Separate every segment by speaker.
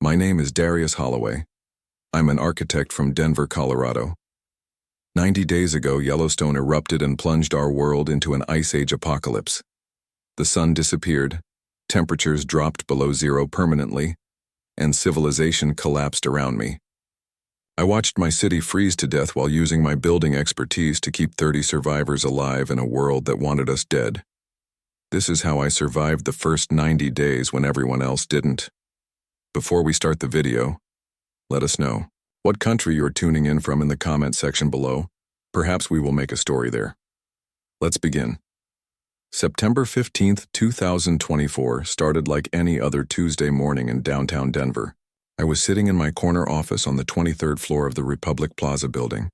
Speaker 1: My name is Darius Holloway. I'm an architect from Denver, Colorado. 90 days ago, Yellowstone erupted and plunged our world into an ice age apocalypse. The sun disappeared, temperatures dropped below zero permanently, and civilization collapsed around me. I watched my city freeze to death while using my building expertise to keep 30 survivors alive in a world that wanted us dead. This is how I survived the first 90 days when everyone else didn't. Before we start the video, let us know what country you're tuning in from in the comment section below. Perhaps we will make a story there. Let's begin. September 15th, 2024 started like any other Tuesday morning in downtown Denver. I was sitting in my corner office on the 23rd floor of the Republic Plaza building,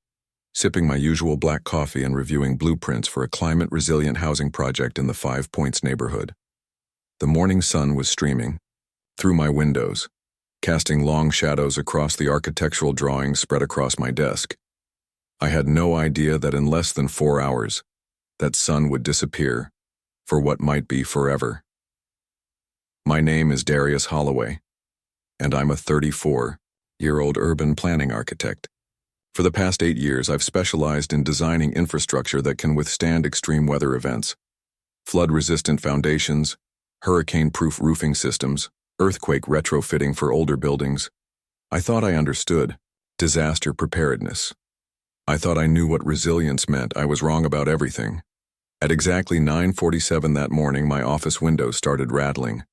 Speaker 1: sipping my usual black coffee and reviewing blueprints for a climate-resilient housing project in the Five Points neighborhood. The morning sun was streaming through my windows, casting long shadows across the architectural drawings spread across my desk. I had no idea that in less than 4 hours, that sun would disappear for what might be forever. My name is Darius Holloway, and I'm a 34-year-old urban planning architect. For the past 8 years, I've specialized in designing infrastructure that can withstand extreme weather events, flood-resistant foundations, hurricane-proof roofing systems, earthquake retrofitting for older buildings. I thought I understood disaster preparedness. I thought I knew what resilience meant. I was wrong about everything. At exactly 9:47 that morning, my office windows started rattling.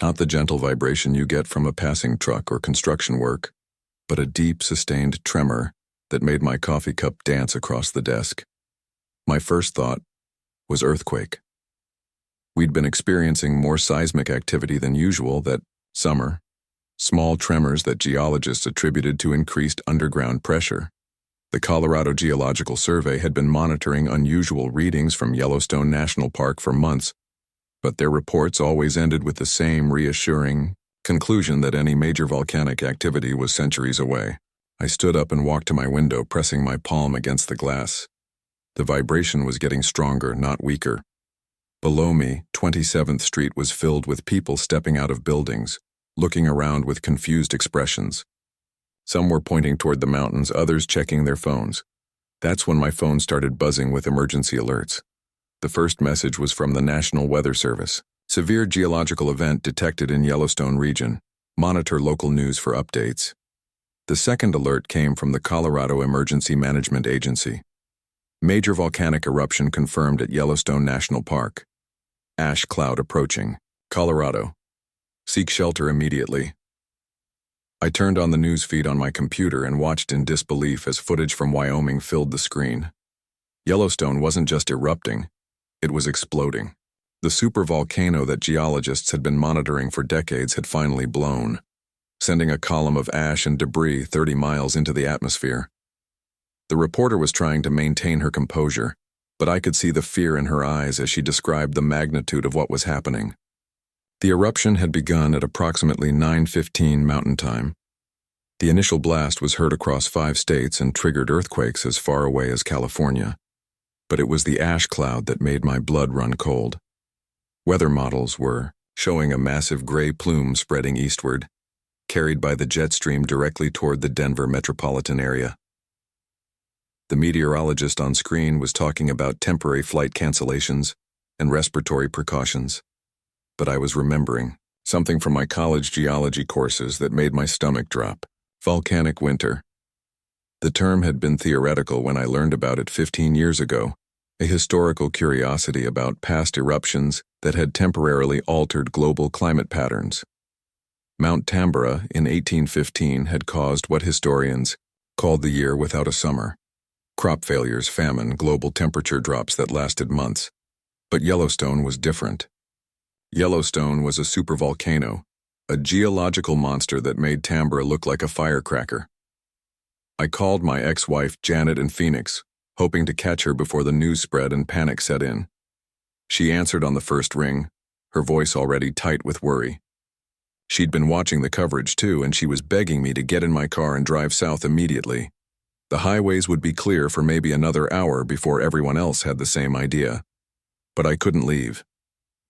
Speaker 1: Not the gentle vibration you get from a passing truck or construction work, but a deep, sustained tremor that made my coffee cup dance across the desk. My first thought was earthquake. We'd been experiencing more seismic activity than usual that summer, small tremors that geologists attributed to increased underground pressure. The Colorado Geological Survey had been monitoring unusual readings from Yellowstone National Park for months, but their reports always ended with the same reassuring conclusion that any major volcanic activity was centuries away. I stood up and walked to my window, pressing my palm against the glass. The vibration was getting stronger, not weaker. Below me, 27th Street was filled with people stepping out of buildings, looking around with confused expressions. Some were pointing toward the mountains, others checking their phones. That's when my phone started buzzing with emergency alerts. The first message was from the National Weather Service. Severe geological event detected in Yellowstone region. Monitor local news for updates. The second alert came from the Colorado Emergency Management Agency. Major volcanic eruption confirmed at Yellowstone National Park. Ash cloud approaching. Colorado. Seek shelter immediately. I turned on the news feed on my computer and watched in disbelief as footage from Wyoming filled the screen. Yellowstone wasn't just erupting, it was exploding. The supervolcano that geologists had been monitoring for decades had finally blown, sending a column of ash and debris 30 miles into the atmosphere. The reporter was trying to maintain her composure, but I could see the fear in her eyes as she described the magnitude of what was happening. The eruption had begun at approximately 9:15 Mountain Time. The initial blast was heard across 5 states and triggered earthquakes as far away as California. But it was the ash cloud that made my blood run cold. Weather models were showing a massive gray plume spreading eastward, carried by the jet stream directly toward the Denver metropolitan area. The meteorologist on screen was talking about temporary flight cancellations and respiratory precautions. But I was remembering something from my college geology courses that made my stomach drop. Volcanic winter. The term had been theoretical when I learned about it 15 years ago, a historical curiosity about past eruptions that had temporarily altered global climate patterns. Mount Tambora in 1815 had caused what historians called the year without a summer. Crop failures, famine, global temperature drops that lasted months. But Yellowstone was different. Yellowstone was a supervolcano, a geological monster that made Tambora look like a firecracker. I called my ex-wife Janet in Phoenix, hoping to catch her before the news spread and panic set in. She answered on the first ring, her voice already tight with worry. She'd been watching the coverage too, and she was begging me to get in my car and drive south immediately. The highways would be clear for maybe another hour before everyone else had the same idea. But I couldn't leave.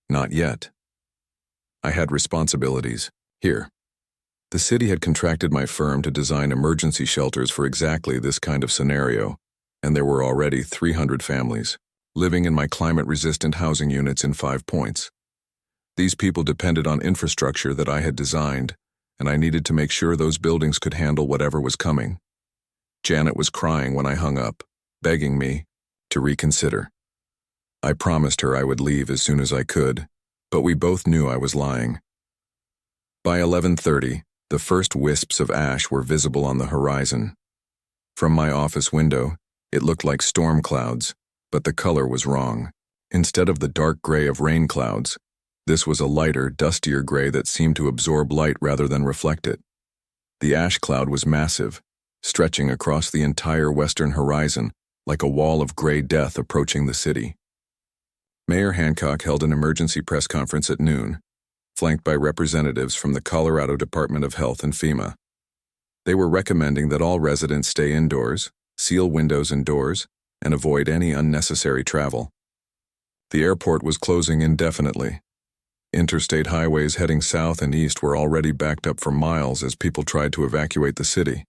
Speaker 1: Not yet. I had responsibilities. Here. The city had contracted my firm to design emergency shelters for exactly this kind of scenario, and there were already 300 families living in my climate-resistant housing units in 5 points. These people depended on infrastructure that I had designed, and I needed to make sure those buildings could handle whatever was coming. Janet was crying when I hung up, begging me to reconsider. I promised her I would leave as soon as I could, but we both knew I was lying. By 11:30, the first wisps of ash were visible on the horizon. From my office window, it looked like storm clouds, but the color was wrong. Instead of the dark gray of rain clouds, this was a lighter, dustier gray that seemed to absorb light rather than reflect it. The ash cloud was massive, stretching across the entire western horizon like a wall of gray death approaching the city. Mayor Hancock held an emergency press conference at noon, flanked by representatives from the Colorado Department of Health and FEMA. They were recommending that all residents stay indoors, seal windows and doors, and avoid any unnecessary travel. The airport was closing indefinitely. Interstate highways heading south and east were already backed up for miles as people tried to evacuate the city.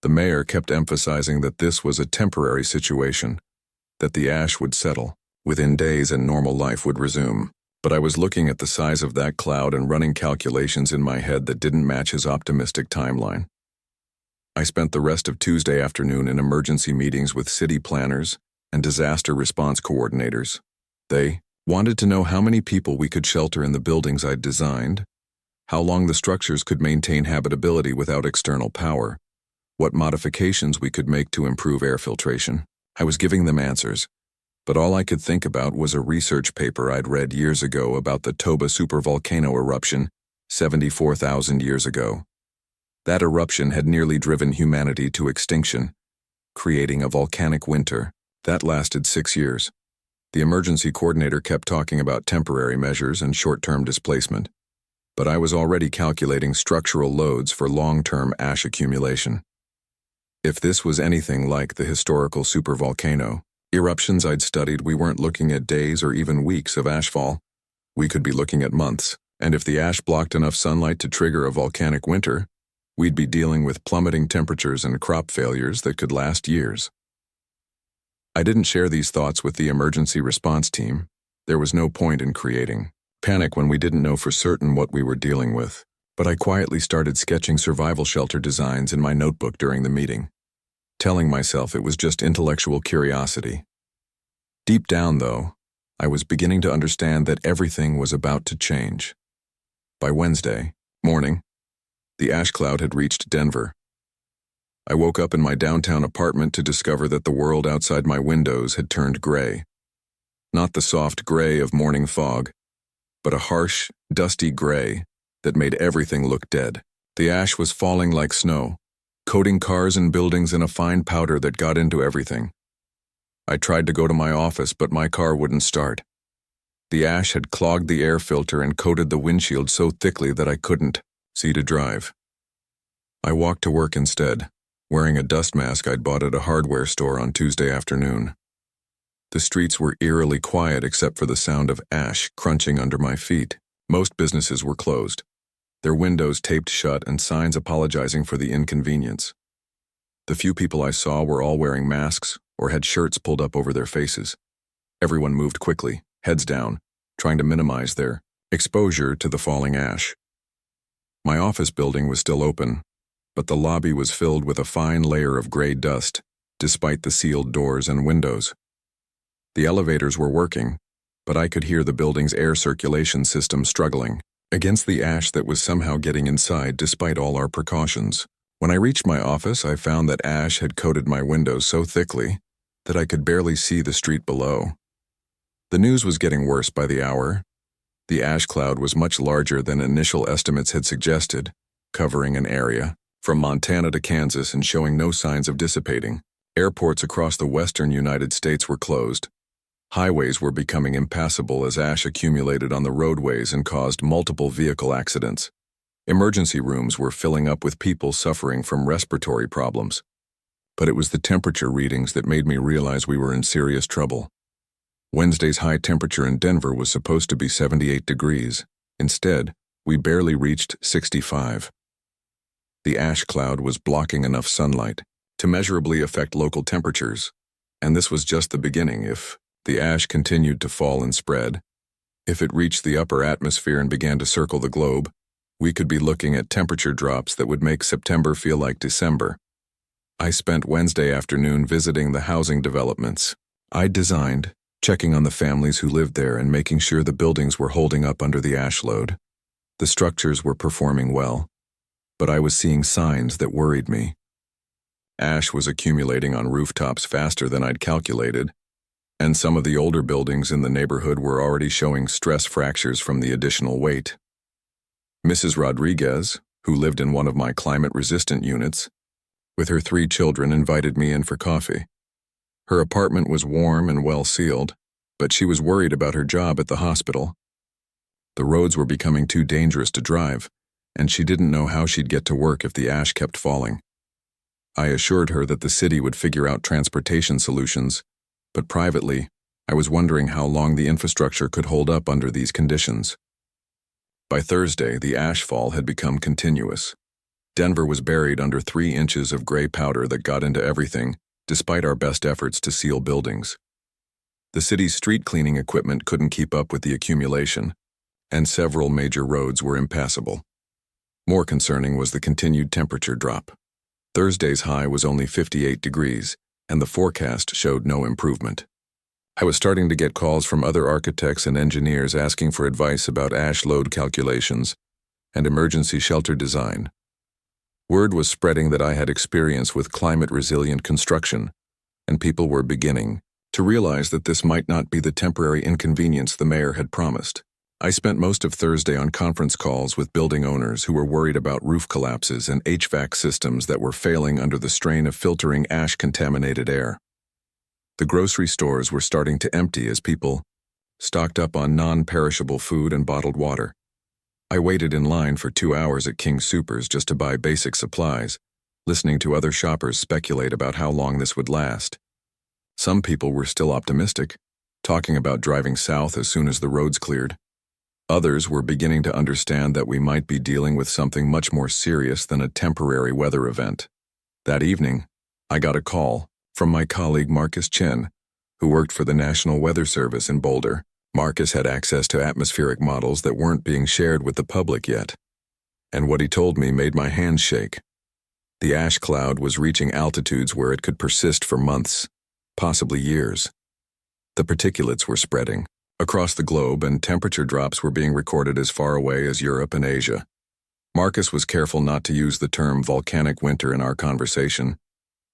Speaker 1: The mayor kept emphasizing that this was a temporary situation, that the ash would settle within days and normal life would resume. But I was looking at the size of that cloud and running calculations in my head that didn't match his optimistic timeline. I spent the rest of Tuesday afternoon in emergency meetings with city planners and disaster response coordinators. They wanted to know how many people we could shelter in the buildings I'd designed, how long the structures could maintain habitability without external power, what modifications we could make to improve air filtration. I was giving them answers, but all I could think about was a research paper I'd read years ago about the Toba supervolcano eruption 74,000 years ago. That eruption had nearly driven humanity to extinction, creating a volcanic winter that lasted 6 years. The emergency coordinator kept talking about temporary measures and short-term displacement, but I was already calculating structural loads for long-term ash accumulation. If this was anything like the historical supervolcano eruptions I'd studied, we weren't looking at days or even weeks of ashfall. We could be looking at months, and if the ash blocked enough sunlight to trigger a volcanic winter, we'd be dealing with plummeting temperatures and crop failures that could last years. I didn't share these thoughts with the emergency response team. There was no point in creating panic when we didn't know for certain what we were dealing with, but I quietly started sketching survival shelter designs in my notebook during the meeting, telling myself it was just intellectual curiosity. Deep down, though, I was beginning to understand that everything was about to change. By Wednesday morning, the ash cloud had reached Denver. I woke up in my downtown apartment to discover that the world outside my windows had turned gray. Not the soft gray of morning fog, but a harsh, dusty gray that made everything look dead. The ash was falling like snow, coating cars and buildings in a fine powder that got into everything. I tried to go to my office, but my car wouldn't start. The ash had clogged the air filter and coated the windshield so thickly that I couldn't see to drive. I walked to work instead, wearing a dust mask I'd bought at a hardware store on Tuesday afternoon. The streets were eerily quiet except for the sound of ash crunching under my feet. Most businesses were closed, their windows taped shut and signs apologizing for the inconvenience. The few people I saw were all wearing masks or had shirts pulled up over their faces. Everyone moved quickly, heads down, trying to minimize their exposure to the falling ash. My office building was still open, but the lobby was filled with a fine layer of gray dust, despite the sealed doors and windows. The elevators were working, but I could hear the building's air circulation system struggling against the ash that was somehow getting inside despite all our precautions. When I reached my office, I found that ash had coated my windows so thickly that I could barely see the street below. The news was getting worse by the hour. The ash cloud was much larger than initial estimates had suggested, covering an area from Montana to Kansas and showing no signs of dissipating. Airports across the western United States were closed. Highways were becoming impassable as ash accumulated on the roadways and caused multiple vehicle accidents. Emergency rooms were filling up with people suffering from respiratory problems. But it was the temperature readings that made me realize we were in serious trouble. Wednesday's high temperature in Denver was supposed to be 78 degrees. Instead, we barely reached 65. the ash cloud was blocking enough sunlight to measurably affect local temperatures, and this was just the beginning. If the ash continued to fall and spread, if it reached the upper atmosphere and began to circle the globe, we could be looking at temperature drops that would make September feel like December. I spent Wednesday afternoon visiting the housing developments I'd designed, checking on the families who lived there and making sure the buildings were holding up under the ash load. The structures were performing well, but I was seeing signs that worried me. Ash was accumulating on rooftops faster than I'd calculated, and some of the older buildings in the neighborhood were already showing stress fractures from the additional weight. Mrs. Rodriguez, who lived in one of my climate-resistant units, with her 3 children, invited me in for coffee. Her apartment was warm and well-sealed, but she was worried about her job at the hospital. The roads were becoming too dangerous to drive, and she didn't know how she'd get to work if the ash kept falling. I assured her that the city would figure out transportation solutions, but privately, I was wondering how long the infrastructure could hold up under these conditions. By Thursday, the ash fall had become continuous. Denver was buried under 3 inches of gray powder that got into everything, despite our best efforts to seal buildings. The city's street cleaning equipment couldn't keep up with the accumulation, and several major roads were impassable. More concerning was the continued temperature drop. Thursday's high was only 58 degrees, and the forecast showed no improvement. I was starting to get calls from other architects and engineers asking for advice about ash load calculations and emergency shelter design. Word was spreading that I had experience with climate-resilient construction, and people were beginning to realize that this might not be the temporary inconvenience the mayor had promised. I spent most of Thursday on conference calls with building owners who were worried about roof collapses and HVAC systems that were failing under the strain of filtering ash-contaminated air. The grocery stores were starting to empty as people stocked up on non-perishable food and bottled water. I waited in line for 2 hours at King Soopers just to buy basic supplies, listening to other shoppers speculate about how long this would last. Some people were still optimistic, talking about driving south as soon as the roads cleared. Others were beginning to understand that we might be dealing with something much more serious than a temporary weather event. That evening, I got a call from my colleague Marcus Chen, who worked for the National Weather Service in Boulder. Marcus had access to atmospheric models that weren't being shared with the public yet, and what he told me made my hands shake. The ash cloud was reaching altitudes where it could persist for months, possibly years. The particulates were spreading across the globe, and temperature drops were being recorded as far away as Europe and Asia. Marcus was careful not to use the term volcanic winter in our conversation,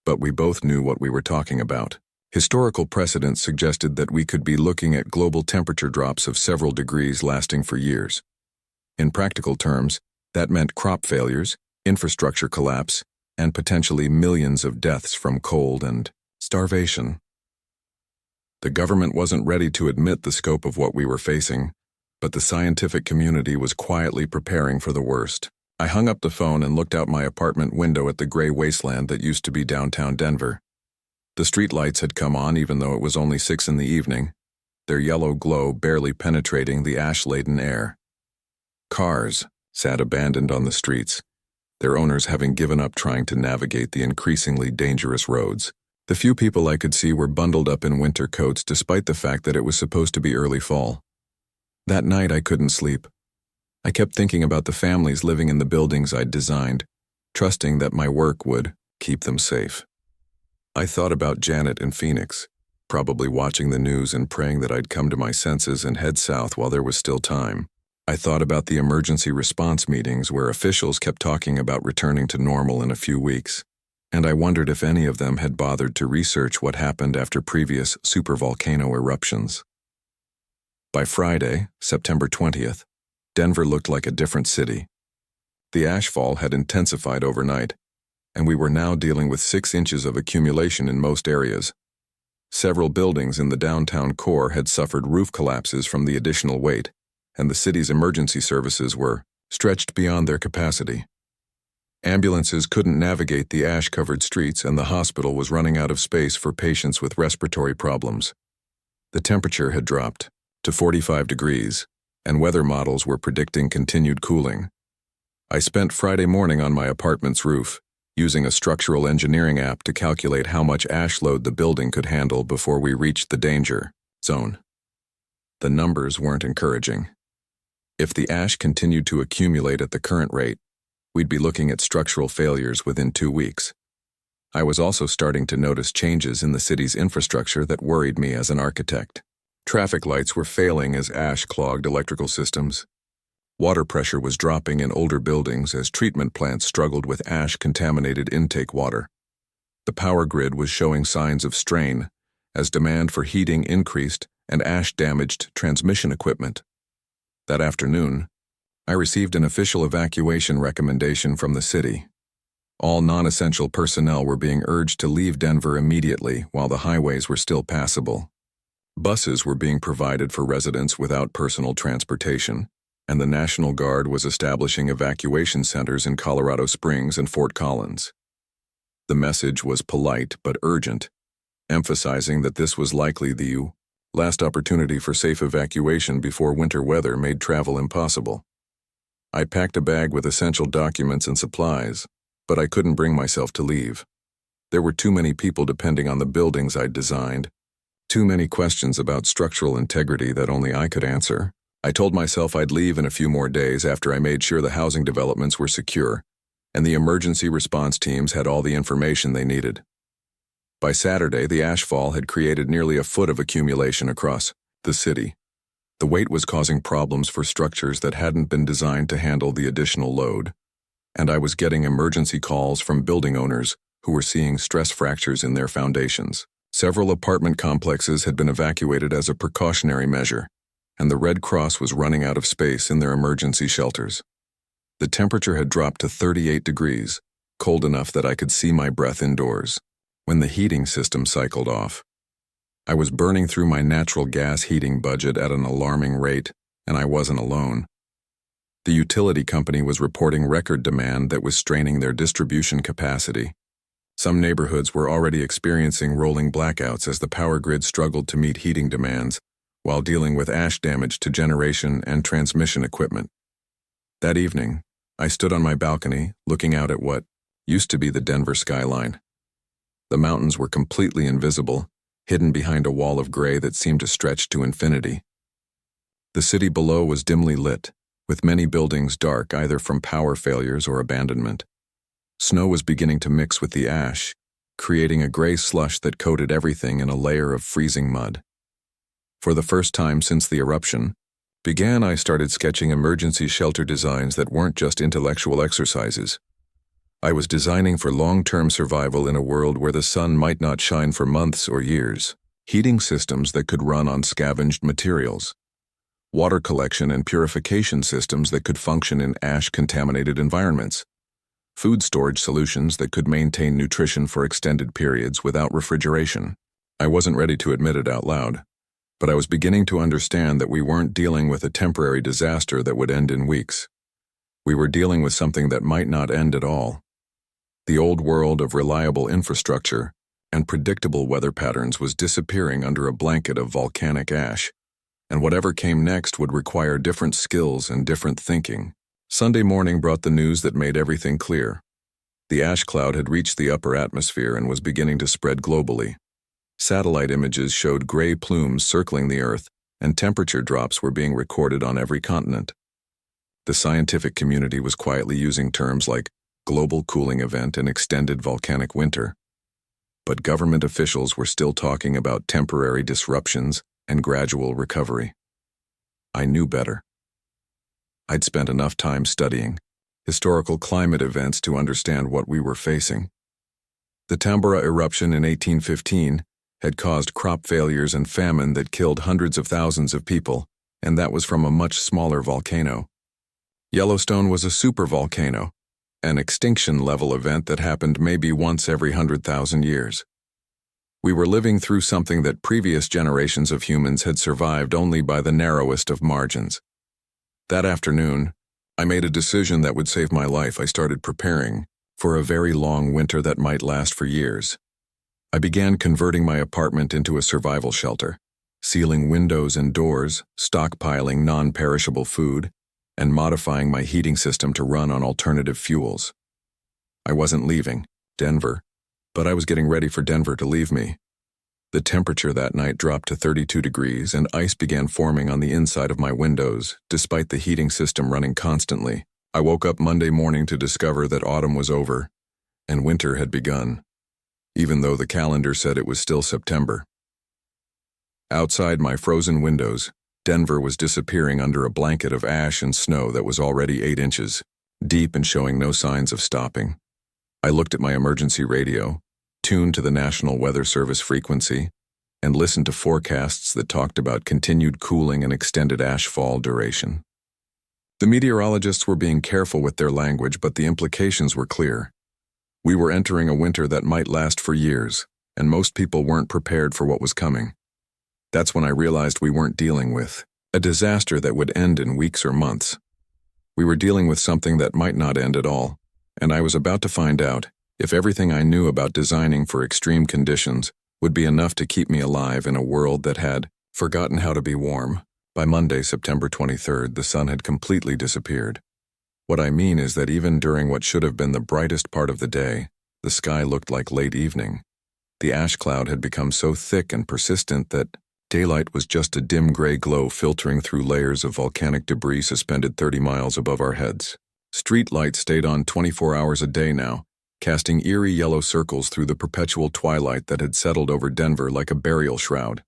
Speaker 1: but we both knew what we were talking about. Historical precedent suggested that we could be looking at global temperature drops of several degrees lasting for years. In practical terms, that meant crop failures, infrastructure collapse, and potentially millions of deaths from cold and starvation. The government wasn't ready to admit the scope of what we were facing, but the scientific community was quietly preparing for the worst. I hung up the phone and looked out my apartment window at the gray wasteland that used to be downtown Denver. The streetlights had come on even though it was only 6 in the evening, their yellow glow barely penetrating the ash-laden air. Cars sat abandoned on the streets, their owners having given up trying to navigate the increasingly dangerous roads. The few people I could see were bundled up in winter coats despite the fact that it was supposed to be early fall. That night I couldn't sleep. I kept thinking about the families living in the buildings I'd designed, trusting that my work would keep them safe. I thought about Janet in Phoenix, probably watching the news and praying that I'd come to my senses and head south while there was still time. I thought about the emergency response meetings where officials kept talking about returning to normal in a few weeks, and I wondered if any of them had bothered to research what happened after previous supervolcano eruptions. By Friday, September 20th, Denver looked like a different city. The ashfall had intensified overnight, and we were now dealing with 6 inches of accumulation in most areas. Several buildings in the downtown core had suffered roof collapses from the additional weight, and the city's emergency services were stretched beyond their capacity. Ambulances couldn't navigate the ash-covered streets, and the hospital was running out of space for patients with respiratory problems. The temperature had dropped to 45 degrees, and weather models were predicting continued cooling. I spent Friday morning on my apartment's roof, using a structural engineering app to calculate how much ash load the building could handle before we reached the danger zone. The numbers weren't encouraging. If the ash continued to accumulate at the current rate, we'd be looking at structural failures within 2 weeks. I was also starting to notice changes in the city's infrastructure that worried me as an architect. Traffic lights were failing as ash clogged electrical systems. Water pressure was dropping in older buildings as treatment plants struggled with ash-contaminated intake water. The power grid was showing signs of strain as demand for heating increased and ash damaged transmission equipment. That afternoon, I received an official evacuation recommendation from the city. All non-essential personnel were being urged to leave Denver immediately while the highways were still passable. Buses were being provided for residents without personal transportation, and the National Guard was establishing evacuation centers in Colorado Springs and Fort Collins. The message was polite but urgent, emphasizing that this was likely the last opportunity for safe evacuation before winter weather made travel impossible. I packed a bag with essential documents and supplies, but I couldn't bring myself to leave. There were too many people depending on the buildings I'd designed, too many questions about structural integrity that only I could answer. I told myself I'd leave in a few more days after I made sure the housing developments were secure, and the emergency response teams had all the information they needed. By Saturday, the ashfall had created nearly a foot of accumulation across the city. The weight was causing problems for structures that hadn't been designed to handle the additional load, and I was getting emergency calls from building owners who were seeing stress fractures in their foundations. Several apartment complexes had been evacuated as a precautionary measure, and the Red Cross was running out of space in their emergency shelters. The temperature had dropped to 38 degrees, cold enough that I could see my breath indoors. When the heating system cycled off, I was burning through my natural gas heating budget at an alarming rate, and I wasn't alone. The utility company was reporting record demand that was straining their distribution capacity. Some neighborhoods were already experiencing rolling blackouts as the power grid struggled to meet heating demands while dealing with ash damage to generation and transmission equipment. That evening, I stood on my balcony looking out at what used to be the Denver skyline. The mountains were completely invisible, hidden behind a wall of gray that seemed to stretch to infinity. The city below was dimly lit, with many buildings dark either from power failures or abandonment. Snow was beginning to mix with the ash, creating a gray slush that coated everything in a layer of freezing mud. For the first time since the eruption, I started sketching emergency shelter designs that weren't just intellectual exercises. I was designing for long-term survival in a world where the sun might not shine for months or years. Heating systems that could run on scavenged materials. Water collection and purification systems that could function in ash-contaminated environments. Food storage solutions that could maintain nutrition for extended periods without refrigeration. I wasn't ready to admit it out loud, but I was beginning to understand that we weren't dealing with a temporary disaster that would end in weeks. We were dealing with something that might not end at all. The old world of reliable infrastructure and predictable weather patterns was disappearing under a blanket of volcanic ash, and whatever came next would require different skills and different thinking. Sunday morning brought the news that made everything clear. The ash cloud had reached the upper atmosphere and was beginning to spread globally. Satellite images showed gray plumes circling the Earth, and temperature drops were being recorded on every continent. The scientific community was quietly using terms like global cooling event and extended volcanic winter. But government officials were still talking about temporary disruptions and gradual recovery. I knew better. I'd spent enough time studying historical climate events to understand what we were facing. The Tambora eruption in 1815 had caused crop failures and famine that killed hundreds of thousands of people, and that was from a much smaller volcano. Yellowstone was a supervolcano, an extinction-level event that happened maybe once every 100,000 years. We were living through something that previous generations of humans had survived only by the narrowest of margins. That afternoon, I made a decision that would save my life. I started preparing for a very long winter that might last for years. I began converting my apartment into a survival shelter, sealing windows and doors, stockpiling non-perishable food, and modifying my heating system to run on alternative fuels. I wasn't leaving Denver, but I was getting ready for Denver to leave me. The temperature that night dropped to 32 degrees and ice began forming on the inside of my windows, despite the heating system running constantly. I woke up Monday morning to discover that autumn was over and winter had begun, even though the calendar said it was still September. Outside my frozen windows, Denver was disappearing under a blanket of ash and snow that was already 8 inches deep and showing no signs of stopping. I looked at my emergency radio, tuned to the National Weather Service frequency, and listened to forecasts that talked about continued cooling and extended ash fall duration. The meteorologists were being careful with their language, but the implications were clear. We were entering a winter that might last for years, and most people weren't prepared for what was coming. That's when I realized we weren't dealing with a disaster that would end in weeks or months. We were dealing with something that might not end at all, and I was about to find out if everything I knew about designing for extreme conditions would be enough to keep me alive in a world that had forgotten how to be warm. By Monday, September 23rd, the sun had completely disappeared. What I mean is that even during what should have been the brightest part of the day, the sky looked like late evening. The ash cloud had become so thick and persistent that daylight was just a dim gray glow filtering through layers of volcanic debris suspended 30 miles above our heads. Street lights stayed on 24 hours a day now, casting eerie yellow circles through the perpetual twilight that had settled over Denver like a burial shroud.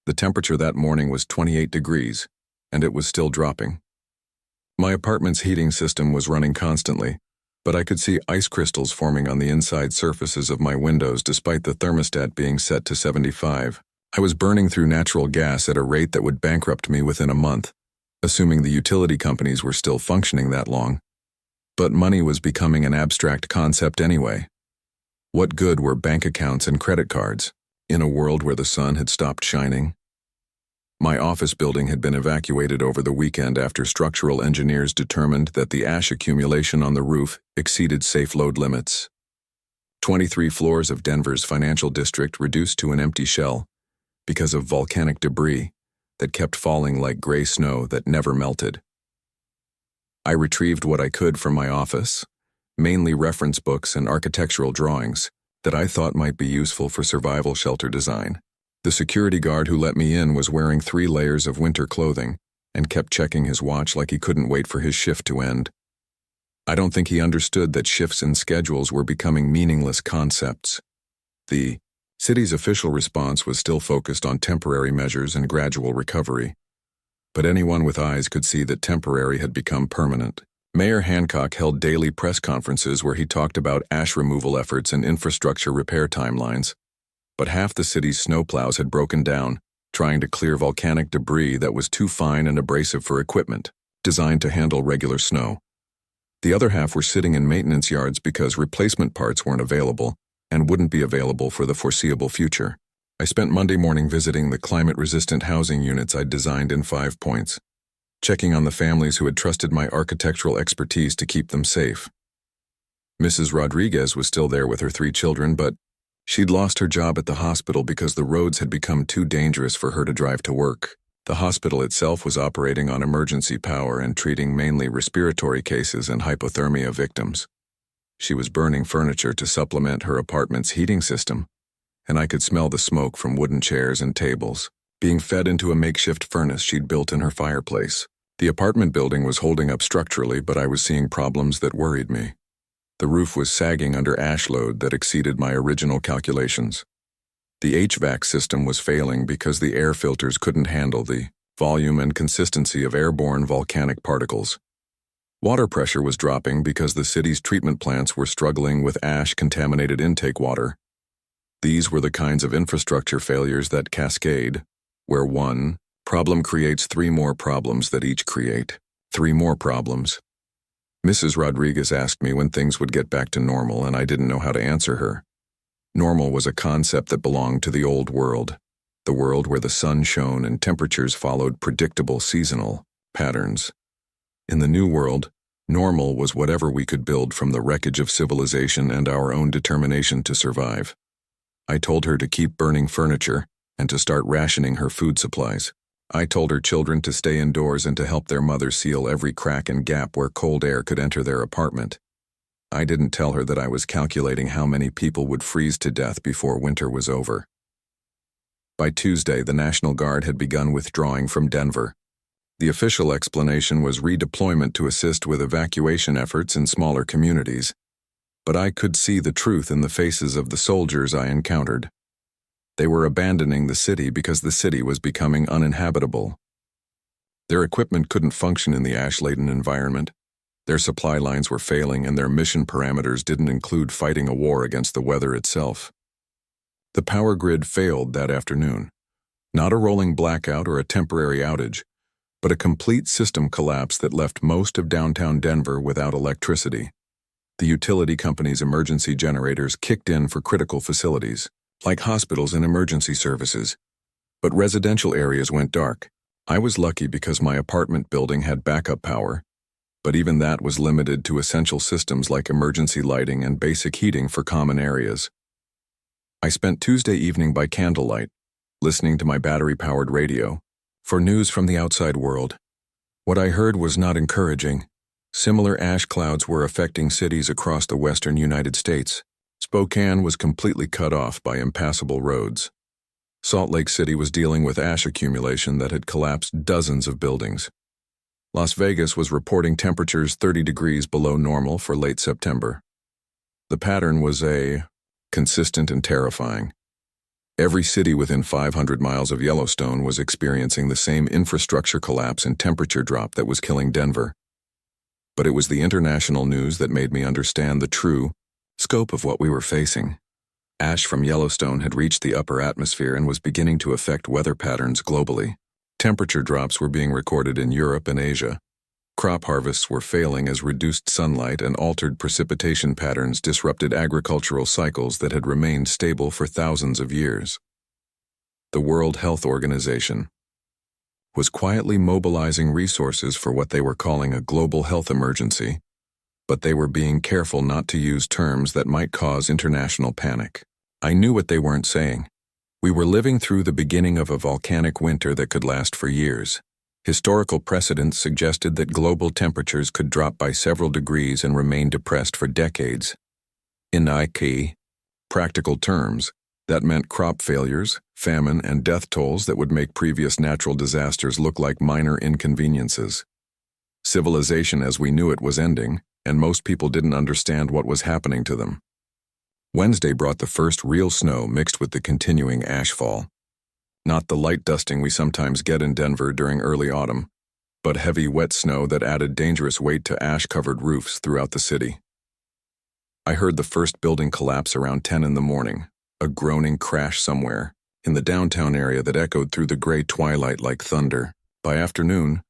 Speaker 1: The temperature that morning was 28 degrees, and it was still dropping. My apartment's heating system was running constantly, but I could see ice crystals forming on the inside surfaces of my windows despite the thermostat being set to 75. I was burning through natural gas at a rate that would bankrupt me within a month, assuming the utility companies were still functioning that long. But money was becoming an abstract concept anyway. What good were bank accounts and credit cards in a world where the sun had stopped shining? My office building had been evacuated over the weekend after structural engineers determined that the ash accumulation on the roof exceeded safe load limits. 23 floors of Denver's financial district reduced to an empty shell because of volcanic debris that kept falling like gray snow that never melted. I retrieved what I could from my office, mainly reference books and architectural drawings that I thought might be useful for survival shelter design. The security guard who let me in was wearing 3 layers of winter clothing and kept checking his watch like he couldn't wait for his shift to end. I don't think he understood that shifts and schedules were becoming meaningless concepts. The city's official response was still focused on temporary measures and gradual recovery. But anyone with eyes could see that temporary had become permanent. Mayor Hancock held daily press conferences where he talked about ash removal efforts and infrastructure repair timelines. But half the city's snowplows had broken down, trying to clear volcanic debris that was too fine and abrasive for equipment designed to handle regular snow. The other half were sitting in maintenance yards because replacement parts weren't available and wouldn't be available for the foreseeable future. I spent Monday morning visiting the climate-resistant housing units I'd designed in 5 points, checking on the families who had trusted my architectural expertise to keep them safe. Mrs. Rodriguez was still there with her 3 children, but she'd lost her job at the hospital because the roads had become too dangerous for her to drive to work. The hospital itself was operating on emergency power and treating mainly respiratory cases and hypothermia victims. She was burning furniture to supplement her apartment's heating system, and I could smell the smoke from wooden chairs and tables being fed into a makeshift furnace she'd built in her fireplace. The apartment building was holding up structurally, but I was seeing problems that worried me. The roof was sagging under ash load that exceeded my original calculations. The HVAC system was failing because the air filters couldn't handle the volume and consistency of airborne volcanic particles. Water pressure was dropping because the city's treatment plants were struggling with ash-contaminated intake water. These were the kinds of infrastructure failures that cascade, where one problem creates 3 more problems that each create 3 more problems. Mrs. Rodriguez asked me when things would get back to normal, and I didn't know how to answer her. Normal was a concept that belonged to the old world, the world where the sun shone and temperatures followed predictable seasonal patterns. In the new world, normal was whatever we could build from the wreckage of civilization and our own determination to survive. I told her to keep burning furniture and to start rationing her food supplies. I told her children to stay indoors and to help their mother seal every crack and gap where cold air could enter their apartment. I didn't tell her that I was calculating how many people would freeze to death before winter was over. By Tuesday, the National Guard had begun withdrawing from Denver. The official explanation was redeployment to assist with evacuation efforts in smaller communities. But I could see the truth in the faces of the soldiers I encountered. They were abandoning the city because the city was becoming uninhabitable. Their equipment couldn't function in the ash-laden environment. Their supply lines were failing, and their mission parameters didn't include fighting a war against the weather itself. The power grid failed that afternoon. Not a rolling blackout or a temporary outage, but a complete system collapse that left most of downtown Denver without electricity. The utility company's emergency generators kicked in for critical facilities, like hospitals and emergency services. But residential areas went dark. I was lucky because my apartment building had backup power, but even that was limited to essential systems like emergency lighting and basic heating for common areas. I spent Tuesday evening by candlelight, listening to my battery-powered radio, for news from the outside world. What I heard was not encouraging. Similar ash clouds were affecting cities across the western United States. Spokane was completely cut off by impassable roads. Salt Lake City was dealing with ash accumulation that had collapsed dozens of buildings. Las Vegas was reporting temperatures 30 degrees below normal for late September. The pattern was consistent and terrifying. Every city within 500 miles of Yellowstone was experiencing the same infrastructure collapse and temperature drop that was killing Denver. But it was the international news that made me understand the true scope of what we were facing. Ash from Yellowstone had reached the upper atmosphere and was beginning to affect weather patterns globally. Temperature drops were being recorded in Europe and Asia. Crop harvests were failing as reduced sunlight and altered precipitation patterns disrupted agricultural cycles that had remained stable for thousands of years. The World Health Organization was quietly mobilizing resources for what they were calling a global health emergency, but they were being careful not to use terms that might cause international panic. I knew what they weren't saying. We were living through the beginning of a volcanic winter that could last for years. Historical precedents suggested that global temperatures could drop by several degrees and remain depressed for decades. In practical terms, that meant crop failures, famine, and death tolls that would make previous natural disasters look like minor inconveniences. Civilization as we knew it was ending, and most people didn't understand what was happening to them. Wednesday brought the first real snow mixed with the continuing ashfall. Not the light dusting we sometimes get in Denver during early autumn, but heavy wet snow that added dangerous weight to ash-covered roofs throughout the city. I heard the first building collapse around 10 in the morning, a groaning crash somewhere in the downtown area that echoed through the gray twilight like thunder. By afternoon,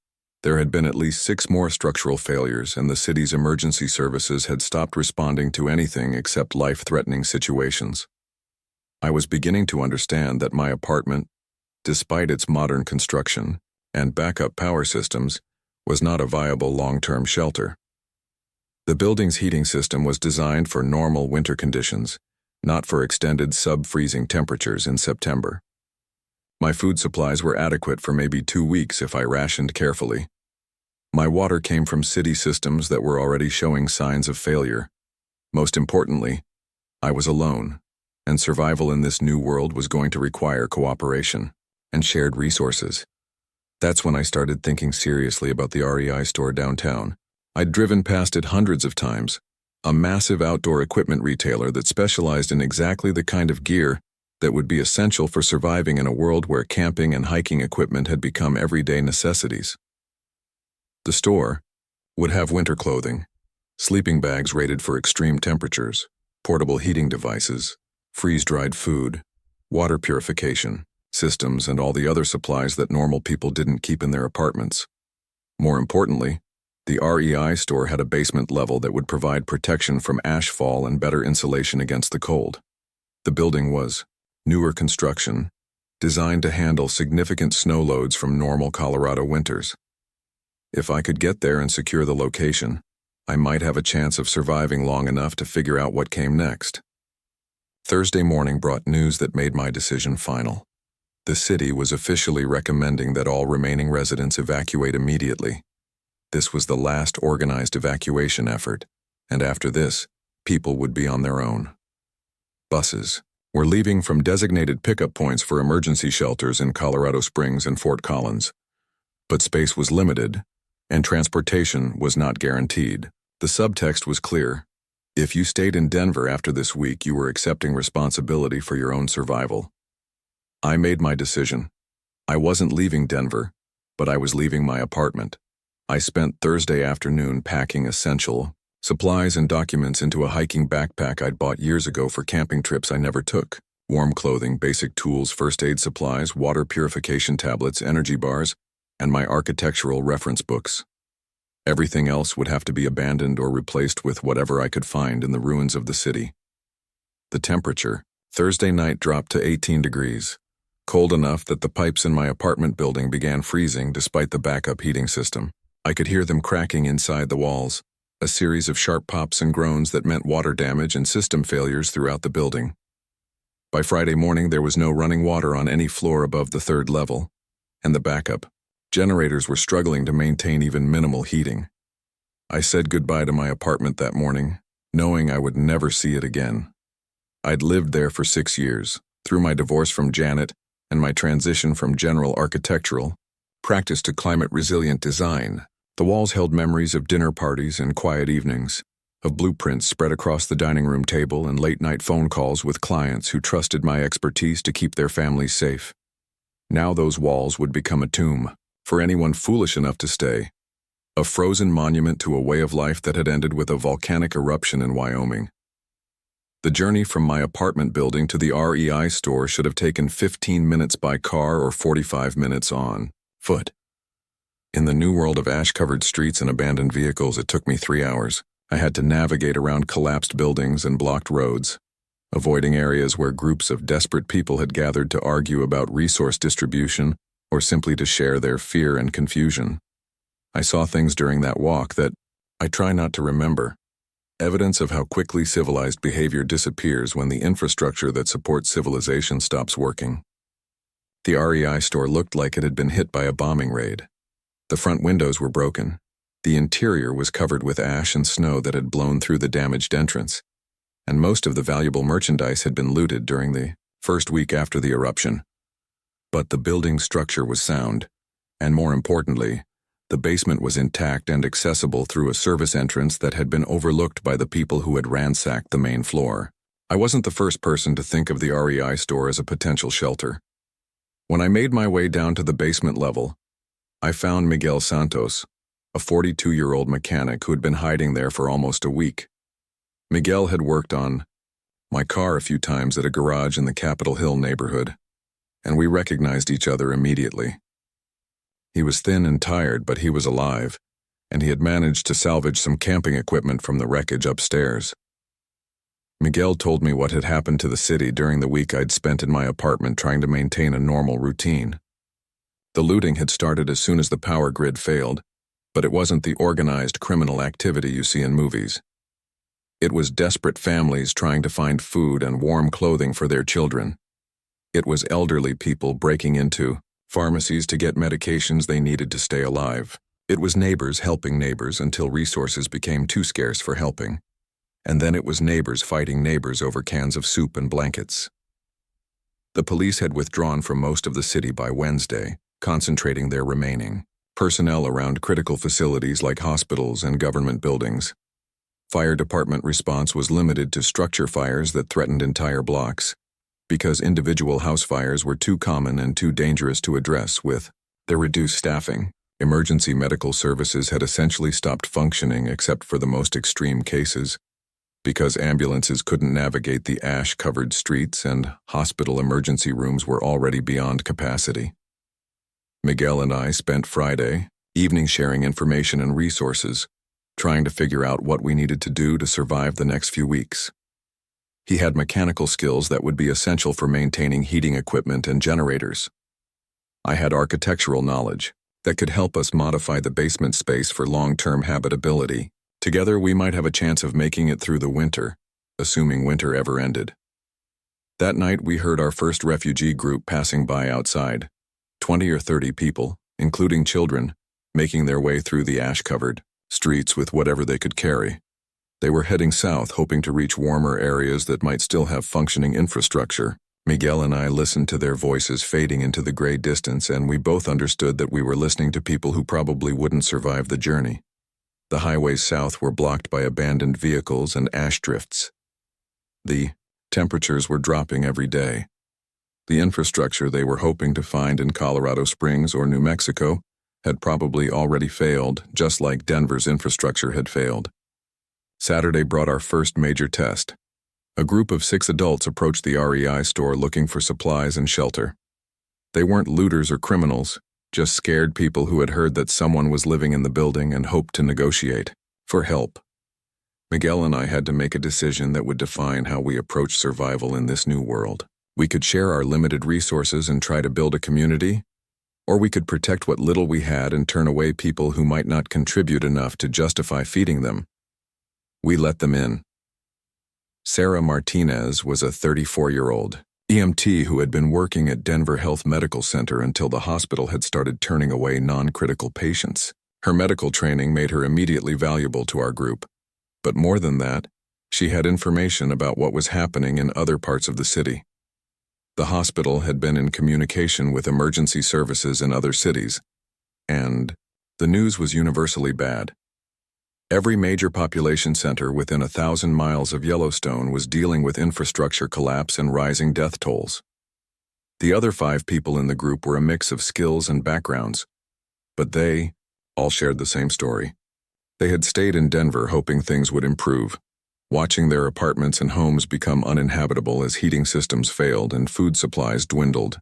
Speaker 1: there had been at least 6 more structural failures, and the city's emergency services had stopped responding to anything except life-threatening situations. I was beginning to understand that my apartment, despite its modern construction and backup power systems, was not a viable long-term shelter. The building's heating system was designed for normal winter conditions, not for extended sub-freezing temperatures in September. My food supplies were adequate for maybe 2 weeks if I rationed carefully. My water came from city systems that were already showing signs of failure. Most importantly, I was alone, and survival in this new world was going to require cooperation and shared resources. That's when I started thinking seriously about the REI store downtown. I'd driven past it hundreds of times, a massive outdoor equipment retailer that specialized in exactly the kind of gear that would be essential for surviving in a world where camping and hiking equipment had become everyday necessities. The store would have winter clothing, sleeping bags rated for extreme temperatures, portable heating devices, freeze-dried food, water purification systems, and all the other supplies that normal people didn't keep in their apartments. More importantly, the REI store had a basement level that would provide protection from ashfall and better insulation against the cold. The building was newer construction, designed to handle significant snow loads from normal Colorado winters. If I could get there and secure the location, I might have a chance of surviving long enough to figure out what came next. Thursday morning brought news that made my decision final. The city was officially recommending that all remaining residents evacuate immediately. This was the last organized evacuation effort, and after this, people would be on their own. Buses were leaving from designated pickup points for emergency shelters in Colorado Springs and Fort Collins. But space was limited, and transportation was not guaranteed. The subtext was clear. If you stayed in Denver after this week, you were accepting responsibility for your own survival. I made my decision. I wasn't leaving Denver, but I was leaving my apartment. I spent Thursday afternoon packing essential supplies and documents into a hiking backpack I'd bought years ago for camping trips I never took. Warm clothing, basic tools, first aid supplies, water purification tablets, energy bars, and my architectural reference books. Everything else would have to be abandoned or replaced with whatever I could find in the ruins of the city. The temperature, Thursday night, dropped to 18 degrees. Cold enough that the pipes in my apartment building began freezing despite the backup heating system. I could hear them cracking inside the walls, a series of sharp pops and groans that meant water damage and system failures throughout the building. By Friday morning, there was no running water on any floor above the third level, and the backup generators were struggling to maintain even minimal heating. I said goodbye to my apartment that morning, knowing I would never see it again. I'd lived there for 6 years, through my divorce from Janet and my transition from general architectural practice to climate-resilient design. The walls held memories of dinner parties and quiet evenings, of blueprints spread across the dining room table and late-night phone calls with clients who trusted my expertise to keep their families safe. Now those walls would become a tomb, for anyone foolish enough to stay, a frozen monument to a way of life that had ended with a volcanic eruption in Wyoming. The journey from my apartment building to the REI store should have taken 15 minutes by car or 45 minutes on foot. In the new world of ash-covered streets and abandoned vehicles, it took me 3 hours. I had to navigate around collapsed buildings and blocked roads, avoiding areas where groups of desperate people had gathered to argue about resource distribution or simply to share their fear and confusion. I saw things during that walk that I try not to remember. Evidence of how quickly civilized behavior disappears when the infrastructure that supports civilization stops working. The REI store looked like it had been hit by a bombing raid. The front windows were broken. The interior was covered with ash and snow that had blown through the damaged entrance, and most of the valuable merchandise had been looted during the first week after the eruption. But the building structure was sound, and more importantly, the basement was intact and accessible through a service entrance that had been overlooked by the people who had ransacked the main floor. I wasn't the first person to think of the REI store as a potential shelter. When I made my way down to the basement level, I found Miguel Santos, a 42-year-old mechanic who had been hiding there for almost a week. Miguel had worked on my car a few times at a garage in the Capitol Hill neighborhood, and we recognized each other immediately. He was thin and tired, but he was alive, and he had managed to salvage some camping equipment from the wreckage upstairs. Miguel told me what had happened to the city during the week I'd spent in my apartment trying to maintain a normal routine. The looting had started as soon as the power grid failed, but it wasn't the organized criminal activity you see in movies. It was desperate families trying to find food and warm clothing for their children. It was elderly people breaking into pharmacies to get medications they needed to stay alive. It was neighbors helping neighbors until resources became too scarce for helping. And then it was neighbors fighting neighbors over cans of soup and blankets. The police had withdrawn from most of the city by Wednesday, concentrating their remaining personnel around critical facilities like hospitals and government buildings. Fire department response was limited to structure fires that threatened entire blocks, because individual house fires were too common and too dangerous to address with their reduced staffing. Emergency medical services had essentially stopped functioning except for the most extreme cases, because ambulances couldn't navigate the ash-covered streets and hospital emergency rooms were already beyond capacity. Miguel and I spent Friday evening sharing information and resources, trying to figure out what we needed to do to survive the next few weeks. He had mechanical skills that would be essential for maintaining heating equipment and generators. I had architectural knowledge that could help us modify the basement space for long-term habitability. Together we might have a chance of making it through the winter, assuming winter ever ended. That night we heard our first refugee group passing by outside, 20 or 30 people, including children, making their way through the ash-covered streets with whatever they could carry. They were heading south, hoping to reach warmer areas that might still have functioning infrastructure. Miguel and I listened to their voices fading into the gray distance, and we both understood that we were listening to people who probably wouldn't survive the journey. The highways south were blocked by abandoned vehicles and ash drifts. The temperatures were dropping every day. The infrastructure they were hoping to find in Colorado Springs or New Mexico had probably already failed, just like Denver's infrastructure had failed. Saturday brought our first major test. A group of 6 adults approached the REI store looking for supplies and shelter. They weren't looters or criminals, just scared people who had heard that someone was living in the building and hoped to negotiate for help. Miguel and I had to make a decision that would define how we approach survival in this new world. We could share our limited resources and try to build a community, or we could protect what little we had and turn away people who might not contribute enough to justify feeding them. We let them in. Sarah Martinez was a 34-year-old EMT who had been working at Denver Health Medical Center until the hospital had started turning away non-critical patients. Her medical training made her immediately valuable to our group. But more than that, she had information about what was happening in other parts of the city. The hospital had been in communication with emergency services in other cities, and the news was universally bad. Every major population center within 1,000 miles of Yellowstone was dealing with infrastructure collapse and rising death tolls. The other 5 people in the group were a mix of skills and backgrounds, but they all shared the same story. They had stayed in Denver hoping things would improve, watching their apartments and homes become uninhabitable as heating systems failed and food supplies dwindled.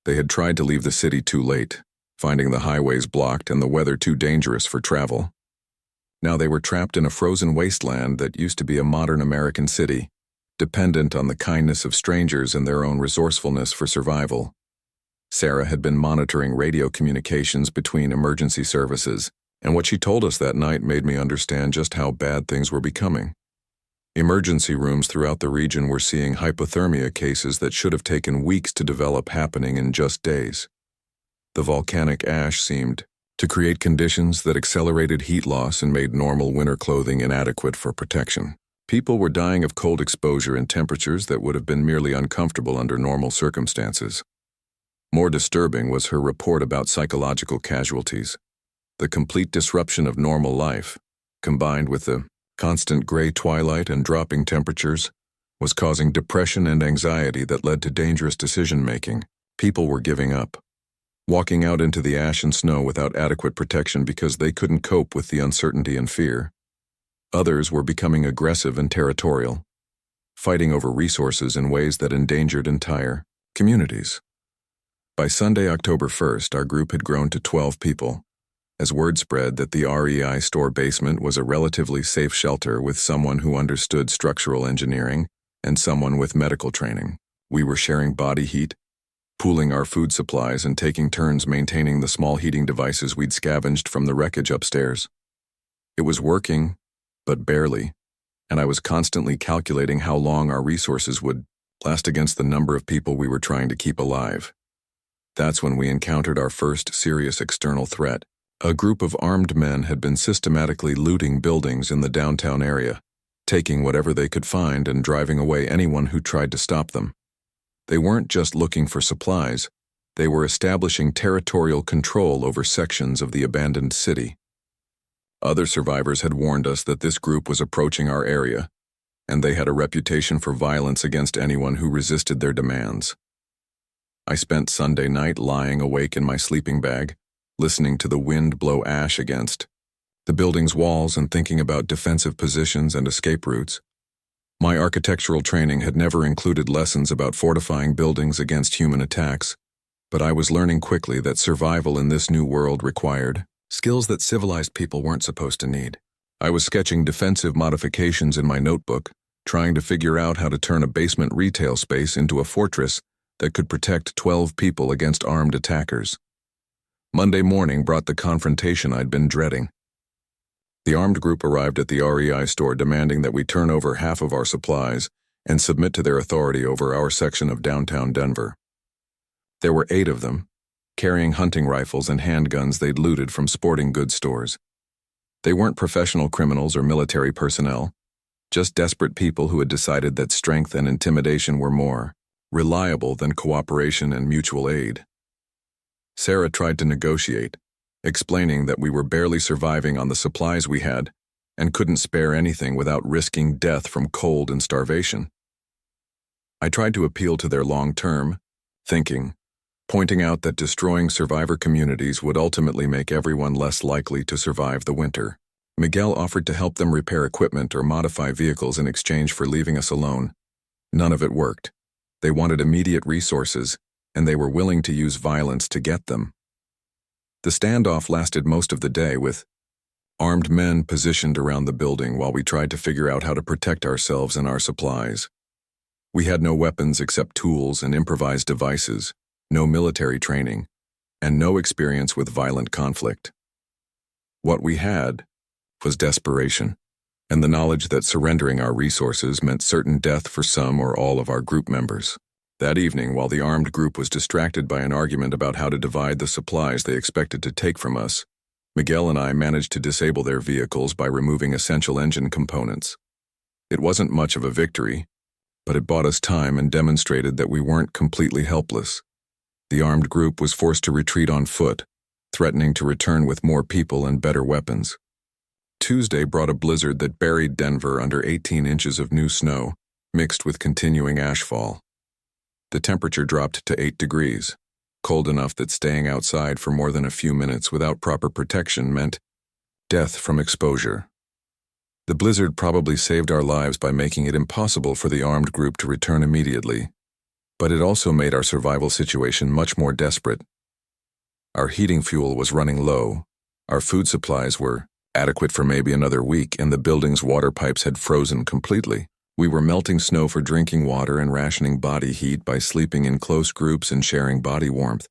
Speaker 1: They had tried to leave the city too late, finding the highways blocked and the weather too dangerous for travel. Now they were trapped in a frozen wasteland that used to be a modern American city, dependent on the kindness of strangers and their own resourcefulness for survival. Sarah had been monitoring radio communications between emergency services, and what she told us that night made me understand just how bad things were becoming. Emergency rooms throughout the region were seeing hypothermia cases that should have taken weeks to develop happening in just days. The volcanic ash seemed to create conditions that accelerated heat loss and made normal winter clothing inadequate for protection. People were dying of cold exposure in temperatures that would have been merely uncomfortable under normal circumstances. More disturbing was her report about psychological casualties. The complete disruption of normal life, combined with the constant gray twilight and dropping temperatures, was causing depression and anxiety that led to dangerous decision-making. People were giving up, walking out into the ash and snow without adequate protection because they couldn't cope with the uncertainty and fear. Others were becoming aggressive and territorial, fighting over resources in ways that endangered entire communities. By Sunday, October 1st, our group had grown to 12 people, as word spread that the REI store basement was a relatively safe shelter with someone who understood structural engineering and someone with medical training. We were sharing body heat, pooling our food supplies, and taking turns maintaining the small heating devices we'd scavenged from the wreckage upstairs. It was working, but barely, and I was constantly calculating how long our resources would last against the number of people we were trying to keep alive. That's when we encountered our first serious external threat. A group of armed men had been systematically looting buildings in the downtown area, taking whatever they could find and driving away anyone who tried to stop them. They weren't just looking for supplies, they were establishing territorial control over sections of the abandoned city. Other survivors had warned us that this group was approaching our area, and they had a reputation for violence against anyone who resisted their demands. I spent Sunday night lying awake in my sleeping bag, listening to the wind blow ash against the building's walls and thinking about defensive positions and escape routes. My architectural training had never included lessons about fortifying buildings against human attacks, but I was learning quickly that survival in this new world required skills that civilized people weren't supposed to need. I was sketching defensive modifications in my notebook, trying to figure out how to turn a basement retail space into a fortress that could protect 12 people against armed attackers. Monday morning brought the confrontation I'd been dreading. The armed group arrived at the REI store demanding that we turn over half of our supplies and submit to their authority over our section of downtown Denver. There were 8 of them, carrying hunting rifles and handguns they'd looted from sporting goods stores. They weren't professional criminals or military personnel, just desperate people who had decided that strength and intimidation were more reliable than cooperation and mutual aid. Sarah tried to negotiate, explaining that we were barely surviving on the supplies we had and couldn't spare anything without risking death from cold and starvation. I tried to appeal to their long-term thinking, pointing out that destroying survivor communities would ultimately make everyone less likely to survive the winter. Miguel offered to help them repair equipment or modify vehicles in exchange for leaving us alone. None of it worked. They wanted immediate resources, and they were willing to use violence to get them. The standoff lasted most of the day with armed men positioned around the building while we tried to figure out how to protect ourselves and our supplies. We had no weapons except tools and improvised devices, no military training, and no experience with violent conflict. What we had was desperation, and the knowledge that surrendering our resources meant certain death for some or all of our group members. That evening, while the armed group was distracted by an argument about how to divide the supplies they expected to take from us, Miguel and I managed to disable their vehicles by removing essential engine components. It wasn't much of a victory, but it bought us time and demonstrated that we weren't completely helpless. The armed group was forced to retreat on foot, threatening to return with more people and better weapons. Tuesday brought a blizzard that buried Denver under 18 inches of new snow, mixed with continuing ashfall. The temperature dropped to 8 degrees, cold enough that staying outside for more than a few minutes without proper protection meant death from exposure. The blizzard probably saved our lives by making it impossible for the armed group to return immediately, but it also made our survival situation much more desperate. Our heating fuel was running low, our food supplies were adequate for maybe another week, and the building's water pipes had frozen completely. We were melting snow for drinking water and rationing body heat by sleeping in close groups and sharing body warmth.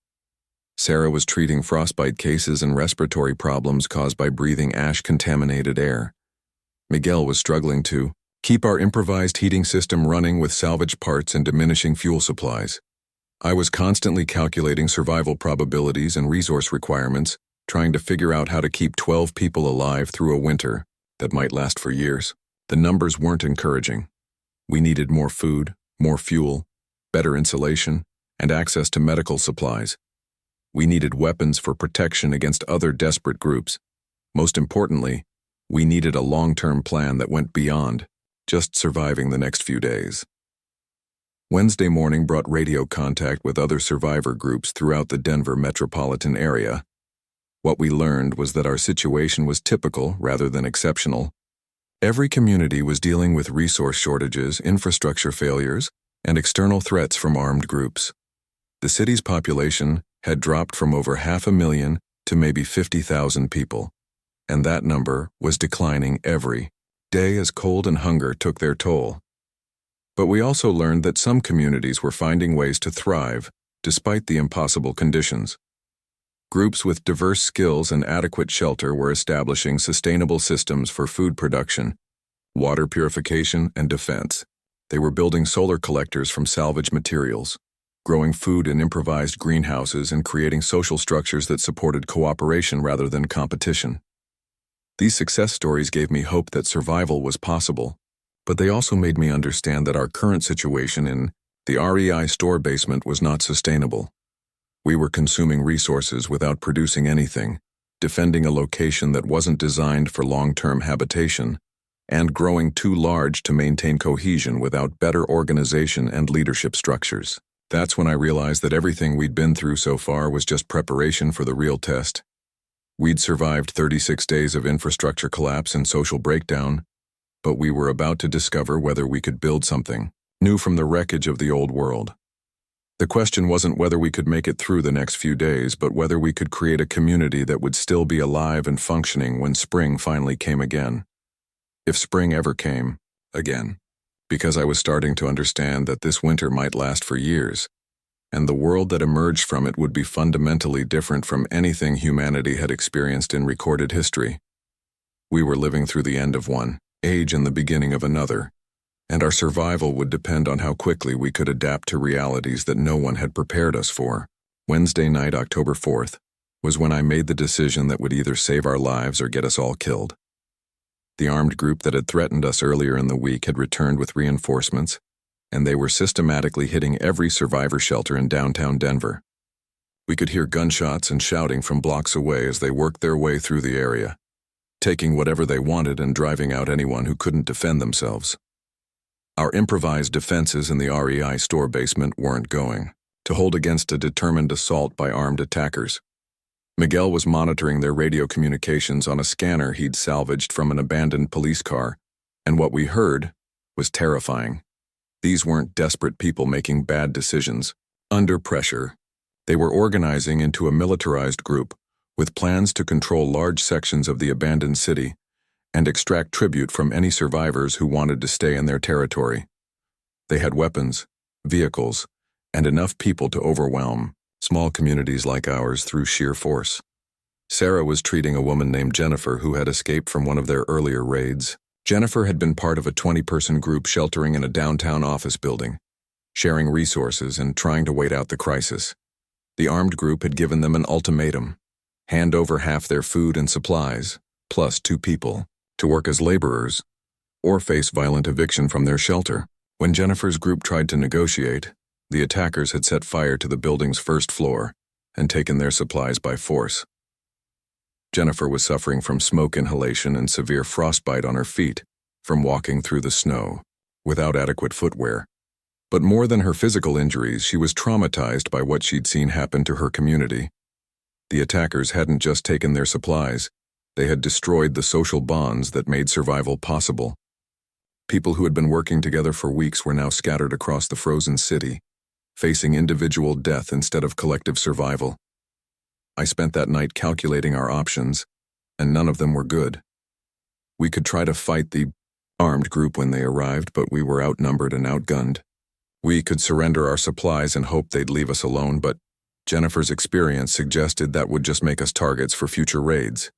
Speaker 1: Sarah was treating frostbite cases and respiratory problems caused by breathing ash-contaminated air. Miguel was struggling to keep our improvised heating system running with salvaged parts and diminishing fuel supplies. I was constantly calculating survival probabilities and resource requirements, trying to figure out how to keep 12 people alive through a winter that might last for years. The numbers weren't encouraging. We needed more food, more fuel, better insulation, and access to medical supplies. We needed weapons for protection against other desperate groups. Most importantly, we needed a long-term plan that went beyond just surviving the next few days. Wednesday morning brought radio contact with other survivor groups throughout the Denver metropolitan area. What we learned was that our situation was typical rather than exceptional. Every community was dealing with resource shortages, infrastructure failures, and external threats from armed groups. The city's population had dropped from over 500,000 to maybe 50,000 people, and that number was declining every day as cold and hunger took their toll. But we also learned that some communities were finding ways to thrive despite the impossible conditions. Groups with diverse skills and adequate shelter were establishing sustainable systems for food production, water purification, and defense. They were building solar collectors from salvaged materials, growing food in improvised greenhouses, and creating social structures that supported cooperation rather than competition. These success stories gave me hope that survival was possible, but they also made me understand that our current situation in the REI store basement was not sustainable. We were consuming resources without producing anything, defending a location that wasn't designed for long-term habitation, and growing too large to maintain cohesion without better organization and leadership structures. That's when I realized that everything we'd been through so far was just preparation for the real test. We'd survived 36 days of infrastructure collapse and social breakdown, but we were about to discover whether we could build something new from the wreckage of the old world. The question wasn't whether we could make it through the next few days, but whether we could create a community that would still be alive and functioning when spring finally came again. If spring ever came again, because I was starting to understand that this winter might last for years, and the world that emerged from it would be fundamentally different from anything humanity had experienced in recorded history. We were living through the end of one age and the beginning of another, and our survival would depend on how quickly we could adapt to realities that no one had prepared us for. Wednesday night, October 4th, was when I made the decision that would either save our lives or get us all killed. The armed group that had threatened us earlier in the week had returned with reinforcements, and they were systematically hitting every survivor shelter in downtown Denver. We could hear gunshots and shouting from blocks away as they worked their way through the area, taking whatever they wanted and driving out anyone who couldn't defend themselves. Our improvised defenses in the REI store basement weren't going to hold against a determined assault by armed attackers. Miguel was monitoring their radio communications on a scanner he'd salvaged from an abandoned police car, and what we heard was terrifying. These weren't desperate people making bad decisions. Under pressure, they were organizing into a militarized group with plans to control large sections of the abandoned city and extract tribute from any survivors who wanted to stay in their territory. They had weapons, vehicles, and enough people to overwhelm small communities like ours through sheer force. Sarah was treating a woman named Jennifer who had escaped from one of their earlier raids. Jennifer had been part of a 20-person group sheltering in a downtown office building, sharing resources and trying to wait out the crisis. The armed group had given them an ultimatum: hand over half their food and supplies, plus 2 people, to work as laborers, or face violent eviction from their shelter. When Jennifer's group tried to negotiate, the attackers had set fire to the building's first floor and taken their supplies by force. Jennifer was suffering from smoke inhalation and severe frostbite on her feet from walking through the snow without adequate footwear. But more than her physical injuries, she was traumatized by what she'd seen happen to her community. The attackers hadn't just taken their supplies, they had destroyed the social bonds that made survival possible. People who had been working together for weeks were now scattered across the frozen city, facing individual death instead of collective survival. I spent that night calculating our options, and none of them were good. We could try to fight the armed group when they arrived, but we were outnumbered and outgunned. We could surrender our supplies and hope they'd leave us alone, but Jennifer's experience suggested that would just make us targets for future raids.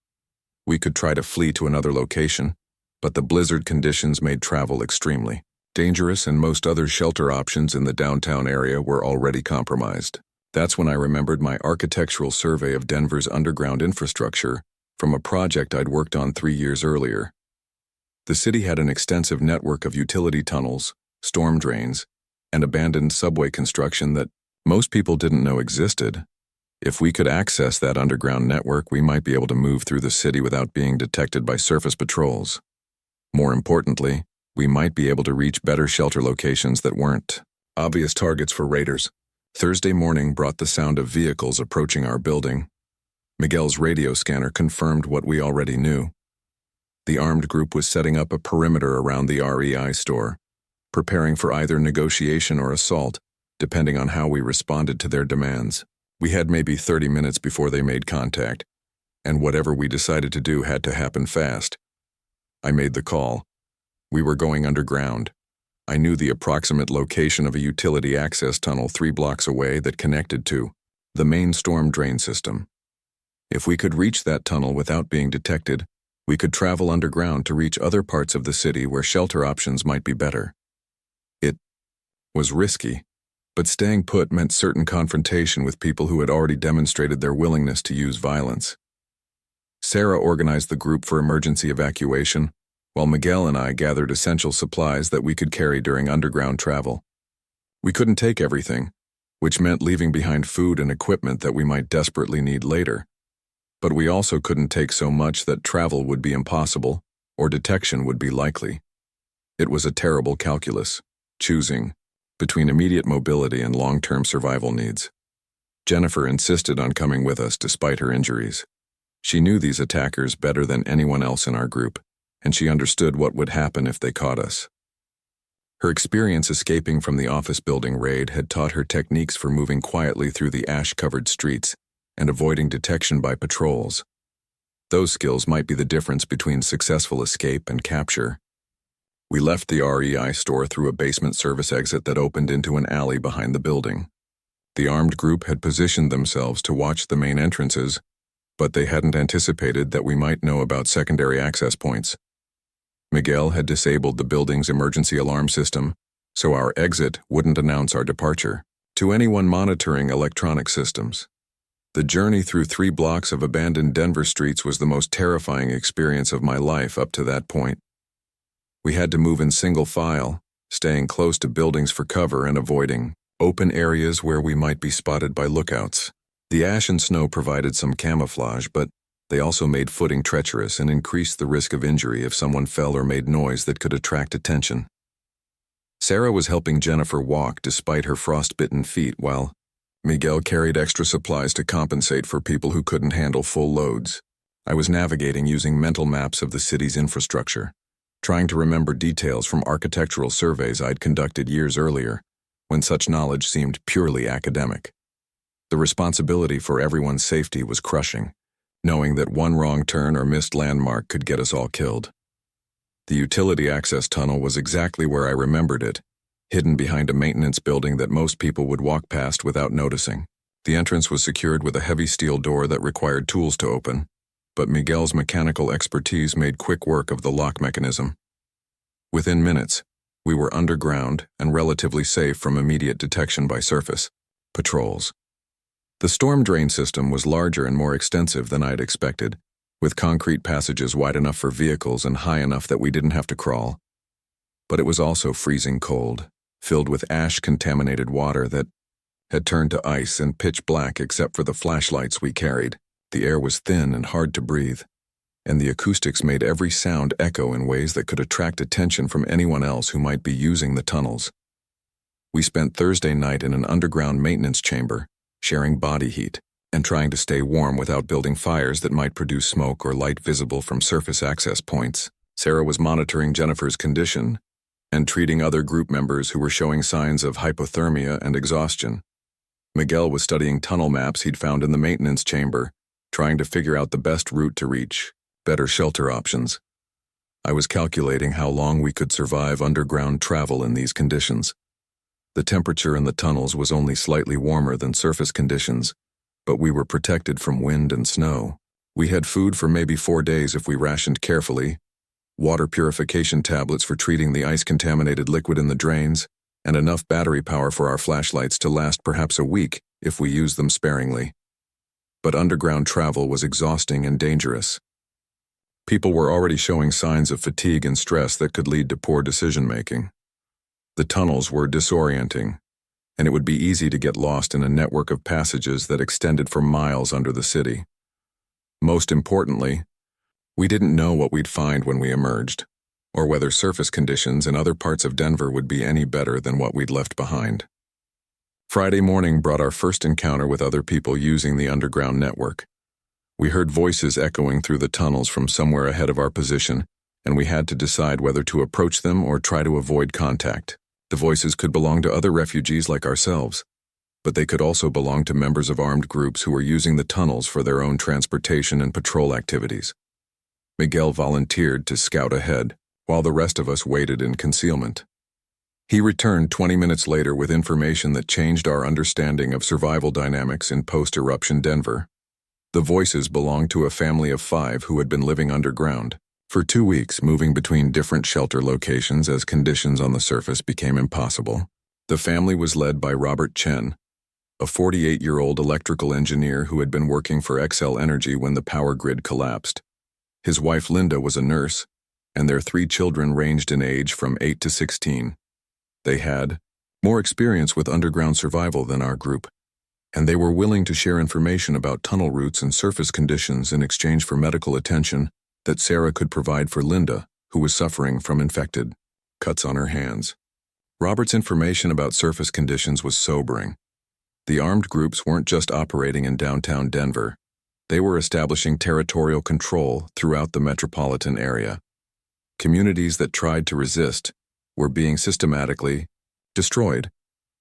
Speaker 1: We could try to flee to another location, but the blizzard conditions made travel extremely dangerous, and most other shelter options in the downtown area were already compromised. That's when I remembered my architectural survey of Denver's underground infrastructure from a project I'd worked on 3 years earlier. The city had an extensive network of utility tunnels, storm drains, and abandoned subway construction that most people didn't know existed. If we could access that underground network, we might be able to move through the city without being detected by surface patrols. More importantly, we might be able to reach better shelter locations that weren't obvious targets for raiders. Thursday morning brought the sound of vehicles approaching our building. Miguel's radio scanner confirmed what we already knew. The armed group was setting up a perimeter around the REI store, preparing for either negotiation or assault, depending on how we responded to their demands. We had maybe 30 minutes before they made contact, and whatever we decided to do had to happen fast. I made the call. We were going underground. I knew the approximate location of a utility access tunnel 3 blocks away that connected to the main storm drain system. If we could reach that tunnel without being detected, we could travel underground to reach other parts of the city where shelter options might be better. It was risky, but staying put meant certain confrontation with people who had already demonstrated their willingness to use violence. Sarah organized the group for emergency evacuation, while Miguel and I gathered essential supplies that we could carry during underground travel. We couldn't take everything, which meant leaving behind food and equipment that we might desperately need later. But we also couldn't take so much that travel would be impossible or detection would be likely. It was a terrible calculus, choosing between immediate mobility and long-term survival needs. Jennifer insisted on coming with us despite her injuries. She knew these attackers better than anyone else in our group, and she understood what would happen if they caught us. Her experience escaping from the office building raid had taught her techniques for moving quietly through the ash-covered streets and avoiding detection by patrols. Those skills might be the difference between successful escape and capture. We left the REI store through a basement service exit that opened into an alley behind the building. The armed group had positioned themselves to watch the main entrances, but they hadn't anticipated that we might know about secondary access points. Miguel had disabled the building's emergency alarm system, so our exit wouldn't announce our departure to anyone monitoring electronic systems. The journey through 3 blocks of abandoned Denver streets was the most terrifying experience of my life up to that point. We had to move in single file, staying close to buildings for cover and avoiding open areas where we might be spotted by lookouts. The ash and snow provided some camouflage, but they also made footing treacherous and increased the risk of injury if someone fell or made noise that could attract attention. Sarah was helping Jennifer walk despite her frostbitten feet, while Miguel carried extra supplies to compensate for people who couldn't handle full loads. I was navigating using mental maps of the city's infrastructure, trying to remember details from architectural surveys I'd conducted years earlier, when such knowledge seemed purely academic. The responsibility for everyone's safety was crushing, knowing that one wrong turn or missed landmark could get us all killed. The utility access tunnel was exactly where I remembered it, hidden behind a maintenance building that most people would walk past without noticing. The entrance was secured with a heavy steel door that required tools to open, but Miguel's mechanical expertise made quick work of the lock mechanism. Within minutes, we were underground and relatively safe from immediate detection by surface patrols. The storm drain system was larger and more extensive than I had expected, with concrete passages wide enough for vehicles and high enough that we didn't have to crawl. But it was also freezing cold, filled with ash-contaminated water that had turned to ice and pitch black except for the flashlights we carried. The air was thin and hard to breathe, and the acoustics made every sound echo in ways that could attract attention from anyone else who might be using the tunnels. We spent Thursday night in an underground maintenance chamber, sharing body heat, and trying to stay warm without building fires that might produce smoke or light visible from surface access points. Sarah was monitoring Jennifer's condition and treating other group members who were showing signs of hypothermia and exhaustion. Miguel was studying tunnel maps he'd found in the maintenance chamber, trying to figure out the best route to reach better shelter options. I was calculating how long we could survive underground travel in these conditions. The temperature in the tunnels was only slightly warmer than surface conditions, but we were protected from wind and snow. We had food for maybe 4 days if we rationed carefully, water purification tablets for treating the ice-contaminated liquid in the drains, and enough battery power for our flashlights to last perhaps a week if we used them sparingly. But underground travel was exhausting and dangerous. People were already showing signs of fatigue and stress that could lead to poor decision-making. The tunnels were disorienting, and it would be easy to get lost in a network of passages that extended for miles under the city. Most importantly, we didn't know what we'd find when we emerged, or whether surface conditions in other parts of Denver would be any better than what we'd left behind. Friday morning brought our first encounter with other people using the underground network. We heard voices echoing through the tunnels from somewhere ahead of our position, and we had to decide whether to approach them or try to avoid contact. The voices could belong to other refugees like ourselves, but they could also belong to members of armed groups who were using the tunnels for their own transportation and patrol activities. Miguel volunteered to scout ahead, while the rest of us waited in concealment. He returned 20 minutes later with information that changed our understanding of survival dynamics in post-eruption Denver. The voices belonged to a family of 5 who had been living underground for 2 weeks, moving between different shelter locations as conditions on the surface became impossible. The family was led by Robert Chen, a 48-year-old electrical engineer who had been working for XL Energy when the power grid collapsed. His wife Linda was a nurse, and their 3 children ranged in age from 8 to 16. They had more experience with underground survival than our group, and they were willing to share information about tunnel routes and surface conditions in exchange for medical attention that Sarah could provide for Linda, who was suffering from infected cuts on her hands. Robert's information about surface conditions was sobering. The armed groups weren't just operating in downtown Denver. They were establishing territorial control throughout the metropolitan area. Communities that tried to resist were being systematically destroyed,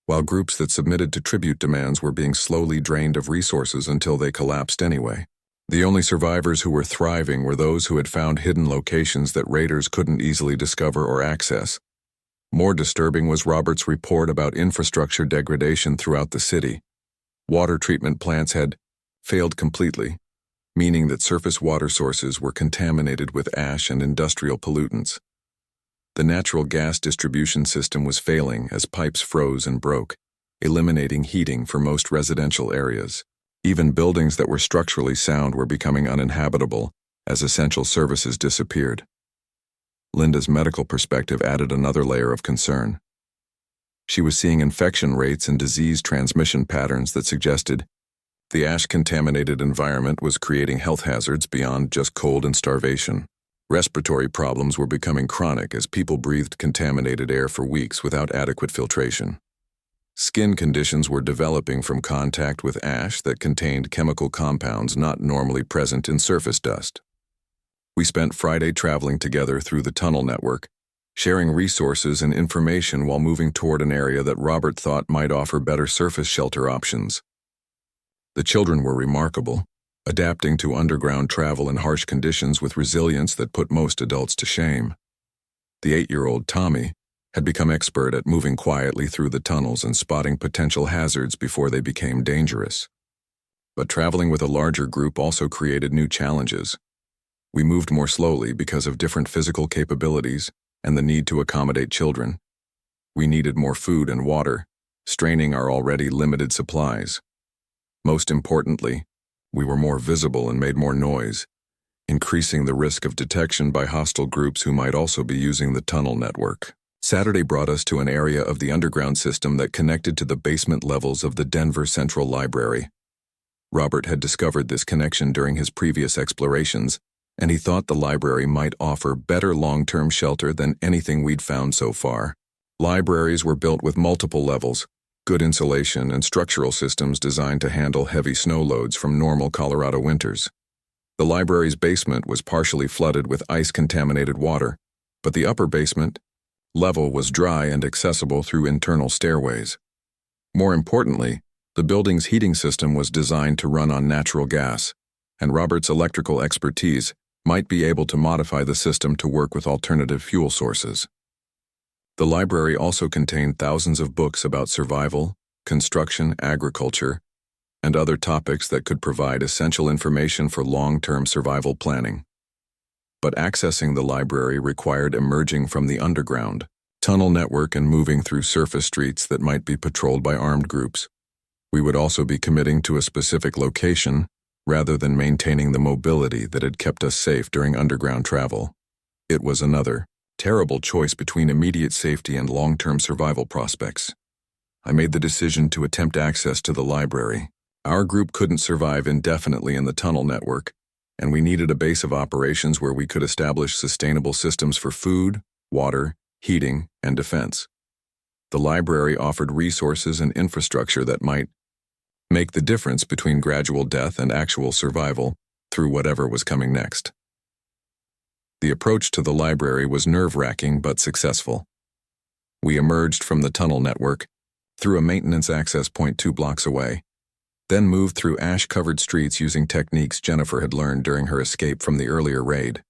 Speaker 1: while groups that submitted to tribute demands were being slowly drained of resources until they collapsed anyway. The only survivors who were thriving were those who had found hidden locations that raiders couldn't easily discover or access. More disturbing was Robert's report about infrastructure degradation throughout the city. Water treatment plants had failed completely, meaning that surface water sources were contaminated with ash and industrial pollutants. The natural gas distribution system was failing as pipes froze and broke, eliminating heating for most residential areas. Even buildings that were structurally sound were becoming uninhabitable as essential services disappeared. Linda's medical perspective added another layer of concern. She was seeing infection rates and disease transmission patterns that suggested the ash-contaminated environment was creating health hazards beyond just cold and starvation. Respiratory problems were becoming chronic as people breathed contaminated air for weeks without adequate filtration. Skin conditions were developing from contact with ash that contained chemical compounds not normally present in surface dust. We spent Friday traveling together through the tunnel network, sharing resources and information while moving toward an area that Robert thought might offer better surface shelter options. The children were remarkable, adapting to underground travel in harsh conditions with resilience that put most adults to shame. The 8-year-old Tommy had become expert at moving quietly through the tunnels and spotting potential hazards before they became dangerous. But traveling with a larger group also created new challenges. We moved more slowly because of different physical capabilities and the need to accommodate children. We needed more food and water, straining our already limited supplies. Most importantly, we were more visible and made more noise, increasing the risk of detection by hostile groups who might also be using the tunnel network. Saturday brought us to an area of the underground system that connected to the basement levels of the Denver Central Library. Robert had discovered this connection during his previous explorations, and he thought the library might offer better long-term shelter than anything we'd found so far. Libraries were built with multiple levels, good insulation and structural systems designed to handle heavy snow loads from normal Colorado winters. The library's basement was partially flooded with ice-contaminated water, but the upper basement level was dry and accessible through internal stairways. More importantly, the building's heating system was designed to run on natural gas, and Robert's electrical expertise might be able to modify the system to work with alternative fuel sources. The library also contained thousands of books about survival, construction, agriculture, and other topics that could provide essential information for long-term survival planning. But accessing the library required emerging from the underground tunnel network and moving through surface streets that might be patrolled by armed groups. We would also be committing to a specific location rather than maintaining the mobility that had kept us safe during underground travel. It was another terrible choice between immediate safety and long-term survival prospects. I made the decision to attempt access to the library. Our group couldn't survive indefinitely in the tunnel network, and we needed a base of operations where we could establish sustainable systems for food, water, heating, and defense. The library offered resources and infrastructure that might make the difference between gradual death and actual survival through whatever was coming next. The approach to the library was nerve-wracking but successful. We emerged from the tunnel network through a maintenance access point 2 blocks away, then moved through ash-covered streets using techniques Jennifer had learned during her escape from the earlier raid.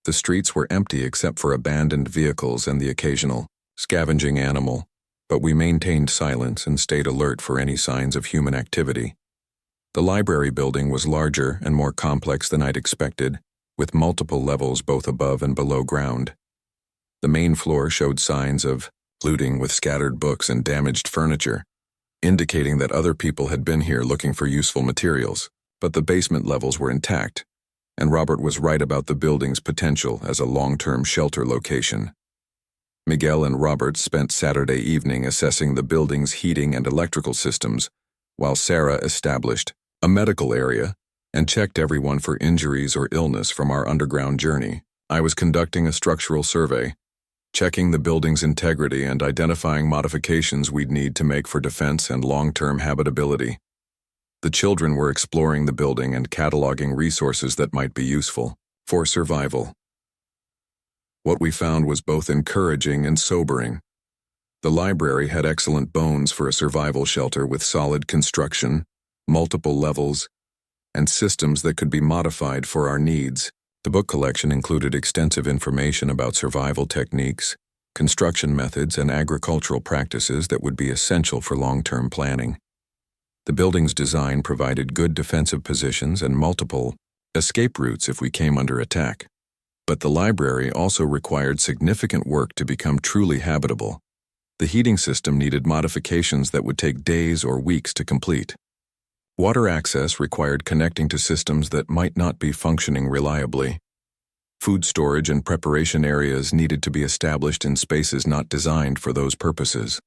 Speaker 1: The streets were empty except for abandoned vehicles and the occasional scavenging animal, but we maintained silence and stayed alert for any signs of human activity. The library building was larger and more complex than I'd expected, with multiple levels both above and below ground. The main floor showed signs of looting with scattered books and damaged furniture, indicating that other people had been here looking for useful materials, but the basement levels were intact, and Robert was right about the building's potential as a long-term shelter location. Miguel and Robert spent Saturday evening assessing the building's heating and electrical systems, while Sarah established a medical area and checked everyone for injuries or illness from our underground journey. I was conducting a structural survey, checking the building's integrity and identifying modifications we'd need to make for defense and long-term habitability. The children were exploring the building and cataloging resources that might be useful for survival. What we found was both encouraging and sobering. The library had excellent bones for a survival shelter with solid construction, multiple levels, and systems that could be modified for our needs. The book collection included extensive information about survival techniques, construction methods, and agricultural practices that would be essential for long-term planning. The building's design provided good defensive positions and multiple escape routes if we came under attack. But the library also required significant work to become truly habitable. The heating system needed modifications that would take days or weeks to complete. Water access required connecting to systems that might not be functioning reliably. Food storage and preparation areas needed to be established in spaces not designed for those purposes.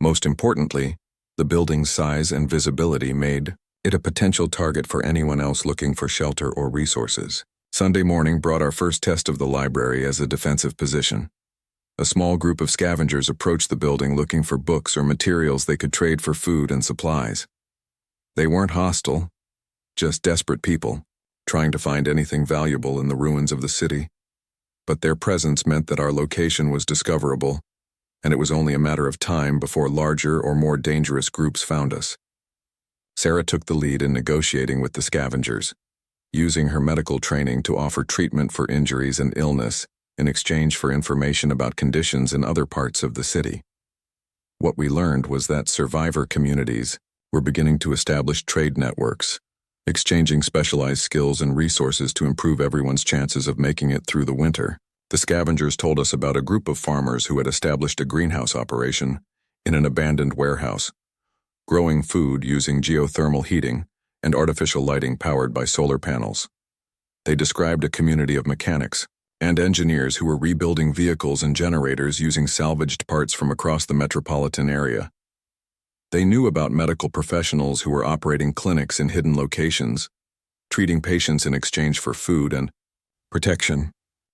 Speaker 1: Most importantly, the building's size and visibility made it a potential target for anyone else looking for shelter or resources. Sunday morning brought our first test of the library as a defensive position. A small group of scavengers approached the building looking for books or materials they could trade for food and supplies. They weren't hostile, just desperate people, trying to find anything valuable in the ruins of the city. But their presence meant that our location was discoverable, and it was only a matter of time before larger or more dangerous groups found us. Sarah took the lead in negotiating with the scavengers, using her medical training to offer treatment for injuries and illness in exchange for information about conditions in other parts of the city. What we learned was that survivor communities were beginning to establish trade networks, exchanging specialized skills and resources to improve everyone's chances of making it through the winter. The scavengers told us about a group of farmers who had established a greenhouse operation in an abandoned warehouse, growing food using geothermal heating and artificial lighting powered by solar panels. They described a community of mechanics and engineers who were rebuilding vehicles and generators using salvaged parts from across the metropolitan area. They knew about medical professionals who were operating clinics in hidden locations, treating patients in exchange for food and protection.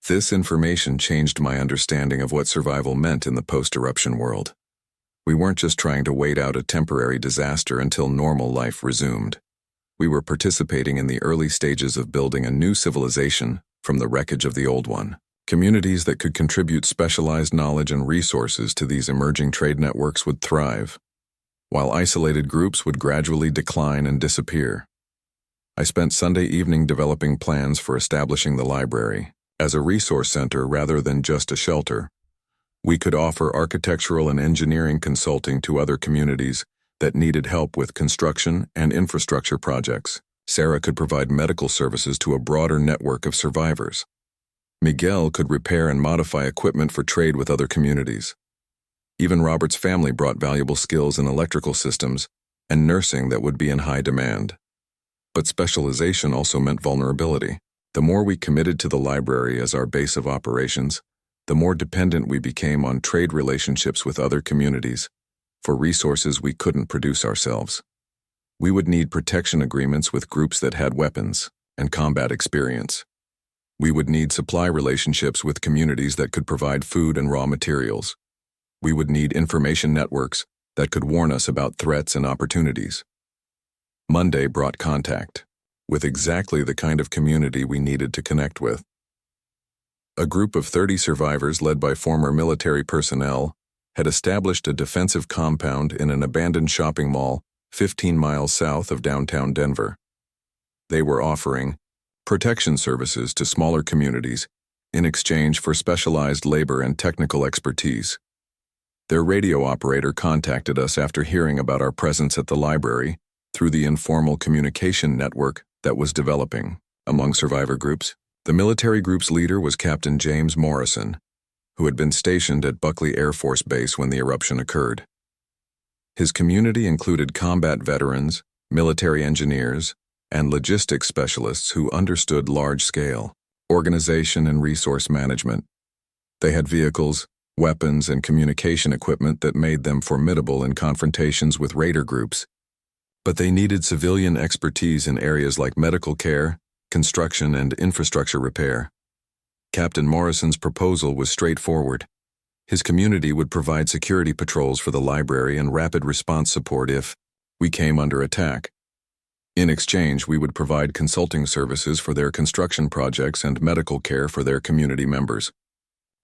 Speaker 1: This information changed my understanding of what survival meant in the post-eruption world. We weren't just trying to wait out a temporary disaster until normal life resumed. We were participating in the early stages of building a new civilization from the wreckage of the old one. Communities that could contribute specialized knowledge and resources to these emerging trade networks would thrive, while isolated groups would gradually decline and disappear. I spent Sunday evening developing plans for establishing the library as a resource center rather than just a shelter. We could offer architectural and engineering consulting to other communities that needed help with construction and infrastructure projects. Sarah could provide medical services to a broader network of survivors. Miguel could repair and modify equipment for trade with other communities. Even Robert's family brought valuable skills in electrical systems and nursing that would be in high demand. But specialization also meant vulnerability. The more we committed to the library as our base of operations, the more dependent we became on trade relationships with other communities for resources we couldn't produce ourselves. We would need protection agreements with groups that had weapons and combat experience. We would need supply relationships with communities that could provide food and raw materials. We would need information networks that could warn us about threats and opportunities. Monday brought contact with exactly the kind of community we needed to connect with. A group of 30 survivors led by former military personnel had established a defensive compound in an abandoned shopping mall 15 miles south of downtown Denver. They were offering protection services to smaller communities in exchange for specialized labor and technical expertise. Their radio operator contacted us after hearing about our presence at the library through the informal communication network that was developing among survivor groups. The military group's leader was Captain James Morrison, who had been stationed at Buckley Air Force Base when the eruption occurred. His community included combat veterans, military engineers, and logistics specialists who understood large-scale organization and resource management. They had vehicles, weapons, and communication equipment that made them formidable in confrontations with raider groups. But they needed civilian expertise in areas like medical care, construction, and infrastructure repair. Captain Morrison's proposal was straightforward. His community would provide security patrols for the library and rapid response support if we came under attack. In exchange, we would provide consulting services for their construction projects and medical care for their community members.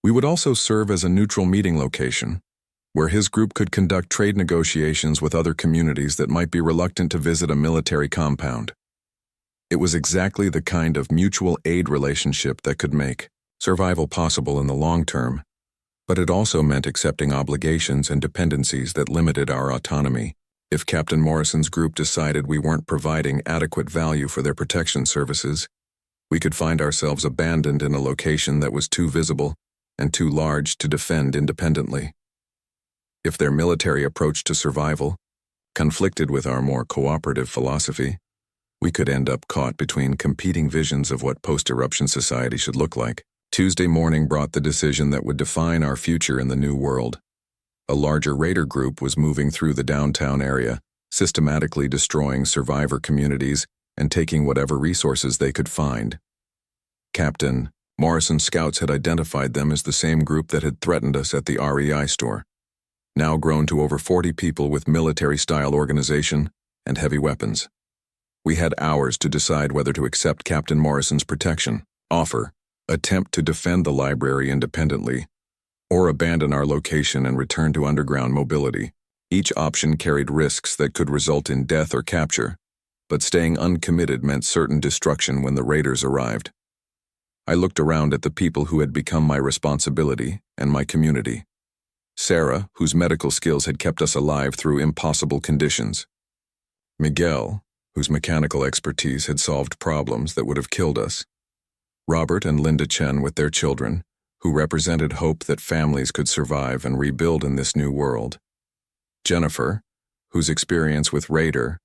Speaker 1: We would also serve as a neutral meeting location, where his group could conduct trade negotiations with other communities that might be reluctant to visit a military compound. It was exactly the kind of mutual aid relationship that could make survival possible in the long term, but it also meant accepting obligations and dependencies that limited our autonomy. If Captain Morrison's group decided we weren't providing adequate value for their protection services, We could find ourselves abandoned in a location that was too visible and too large to defend independently. If their military approach to survival conflicted with our more cooperative philosophy, we could end up caught between competing visions of what post-eruption society should look like. Tuesday morning brought the decision that would define our future in the new world. A larger raider group was moving through the downtown area, systematically destroying survivor communities and taking whatever resources they could find. Captain Morrison's scouts had identified them as the same group that had threatened us at the REI store, now grown to over 40 people with military-style organization and heavy weapons. We had hours to decide whether to accept Captain Morrison's protection, offer, attempt to defend the library independently, or abandon our location and return to underground mobility. Each option carried risks that could result in death or capture, but staying uncommitted meant certain destruction when the raiders arrived. I looked around at the people who had become my responsibility and my community. Sarah, whose medical skills had kept us alive through impossible conditions. Miguel, whose mechanical expertise had solved problems that would have killed us. Robert and Linda Chen with their children, who represented hope that families could survive and rebuild in this new world. Jennifer, whose experience with raider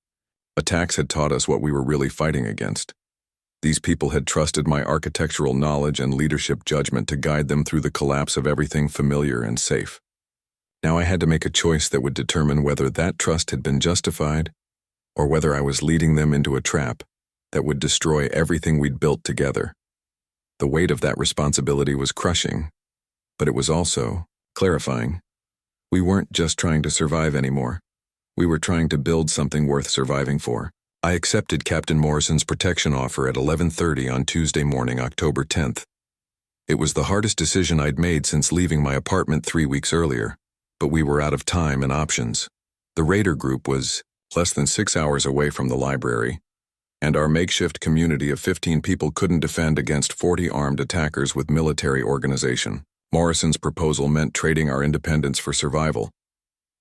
Speaker 1: attacks had taught us what we were really fighting against. These people had trusted my architectural knowledge and leadership judgment to guide them through the collapse of everything familiar and safe. Now I had to make a choice that would determine whether that trust had been justified or whether I was leading them into a trap that would destroy everything we'd built together. The weight of that responsibility was crushing, but it was also clarifying. We weren't just trying to survive anymore. We were trying to build something worth surviving for. I accepted Captain Morrison's protection offer at 11:30 on Tuesday morning, October 10th. It was the hardest decision I'd made since leaving my apartment 3 weeks earlier, but we were out of time and options. The raider group was less than 6 hours away from the library, and our makeshift community of 15 people couldn't defend against 40 armed attackers with military organization. Morrison's proposal meant trading our independence for survival,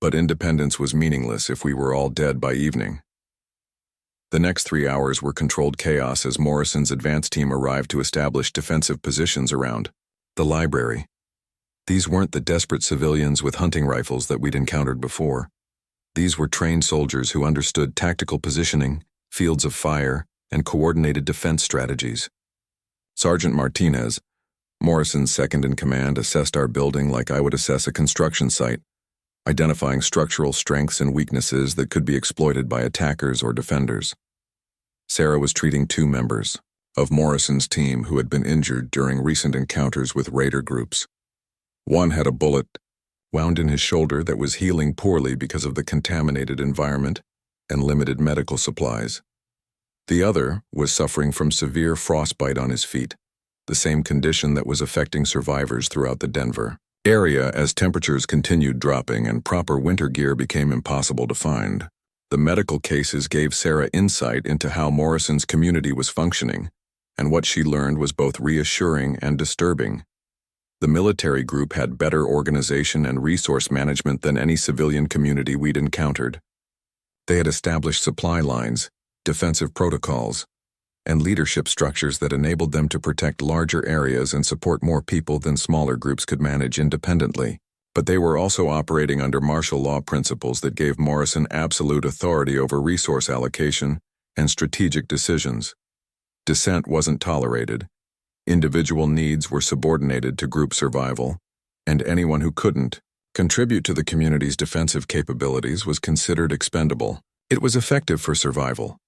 Speaker 1: but independence was meaningless if we were all dead by evening. The next 3 hours were controlled chaos as Morrison's advance team arrived to establish defensive positions around the library. These weren't the desperate civilians with hunting rifles that we'd encountered before. These were trained soldiers who understood tactical positioning, fields of fire, and coordinated defense strategies. Sergeant Martinez, Morrison's second-in-command, assessed our building like I would assess a construction site, identifying structural strengths and weaknesses that could be exploited by attackers or defenders. Sarah was treating 2 members of Morrison's team who had been injured during recent encounters with raider groups. One had a bullet wound in his shoulder that was healing poorly because of the contaminated environment and limited medical supplies. The other was suffering from severe frostbite on his feet, the same condition that was affecting survivors throughout the Denver area as temperatures continued dropping and proper winter gear became impossible to find. The medical cases gave Sarah insight into how Morrison's community was functioning, and what she learned was both reassuring and disturbing. The military group had better organization and resource management than any civilian community we'd encountered. They had established supply lines, defensive protocols, and leadership structures that enabled them to protect larger areas and support more people than smaller groups could manage independently. But they were also operating under martial law principles that gave Morrison absolute authority over resource allocation and strategic decisions. Dissent wasn't tolerated. Individual needs were subordinated to group survival, and anyone who couldn't contribute to the community's defensive capabilities was considered expendable. It was effective for survival,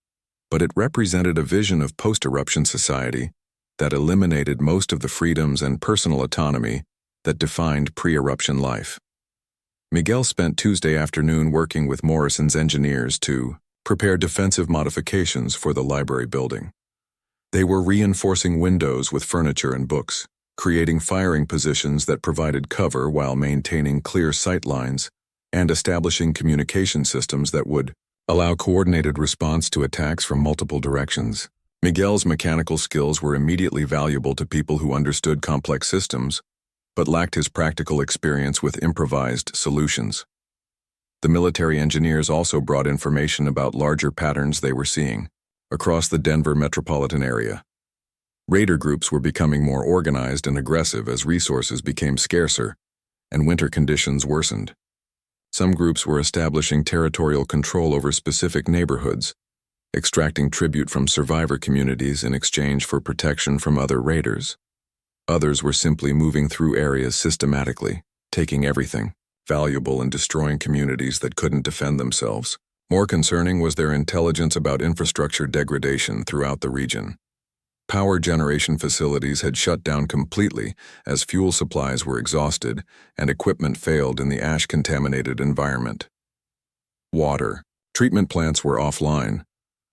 Speaker 1: but it represented a vision of post-eruption society that eliminated most of the freedoms and personal autonomy that defined pre-eruption life. Miguel spent Tuesday afternoon working with Morrison's engineers to prepare defensive modifications for the library building. They were reinforcing windows with furniture and books, creating firing positions that provided cover while maintaining clear sight lines, and establishing communication systems that would allow coordinated response to attacks from multiple directions. Miguel's mechanical skills were immediately valuable to people who understood complex systems, but lacked his practical experience with improvised solutions. The military engineers also brought information about larger patterns they were seeing across the Denver metropolitan area. Raider groups were becoming more organized and aggressive as resources became scarcer and winter conditions worsened. Some groups were establishing territorial control over specific neighborhoods, extracting tribute from survivor communities in exchange for protection from other raiders. Others were simply moving through areas systematically, taking everything valuable and destroying communities that couldn't defend themselves. More concerning was their intelligence about infrastructure degradation throughout the region. Power generation facilities had shut down completely as fuel supplies were exhausted and equipment failed in the ash-contaminated environment. Water. Treatment plants were offline,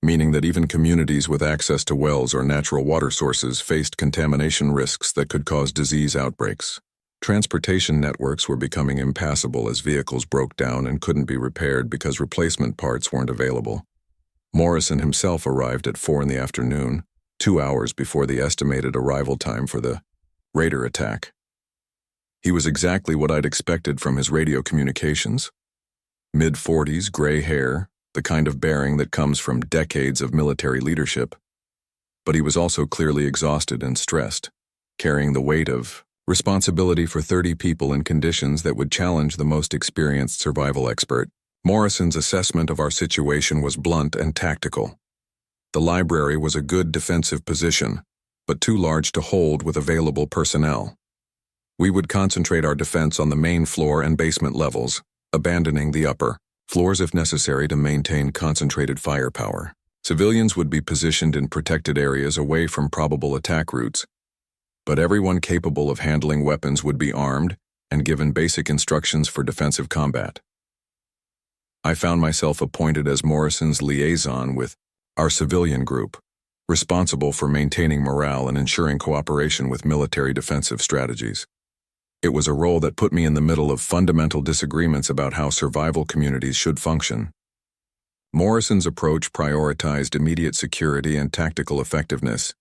Speaker 1: meaning that even communities with access to wells or natural water sources faced contamination risks that could cause disease outbreaks. Transportation networks were becoming impassable as vehicles broke down and couldn't be repaired because replacement parts weren't available. Morrison himself arrived at 4 p.m, 2 hours before the estimated arrival time for the Raider attack. He was exactly what I'd expected from his radio communications. Mid-40s, gray hair, the kind of bearing that comes from decades of military leadership. But he was also clearly exhausted and stressed, carrying the weight of responsibility for 30 people in conditions that would challenge the most experienced survival expert. Morrison's assessment of our situation was blunt and tactical. The library was a good defensive position, but too large to hold with available personnel. We would concentrate our defense on the main floor and basement levels, abandoning the upper floors if necessary to maintain concentrated firepower. Civilians would be positioned in protected areas away from probable attack routes, but everyone capable of handling weapons would be armed and given basic instructions for defensive combat. I found myself appointed as Morrison's liaison with our civilian group, responsible for maintaining morale and ensuring cooperation with military defensive strategies. It was a role that put me in the middle of fundamental disagreements about how survival communities should function. Morrison's approach prioritized immediate security and tactical effectiveness,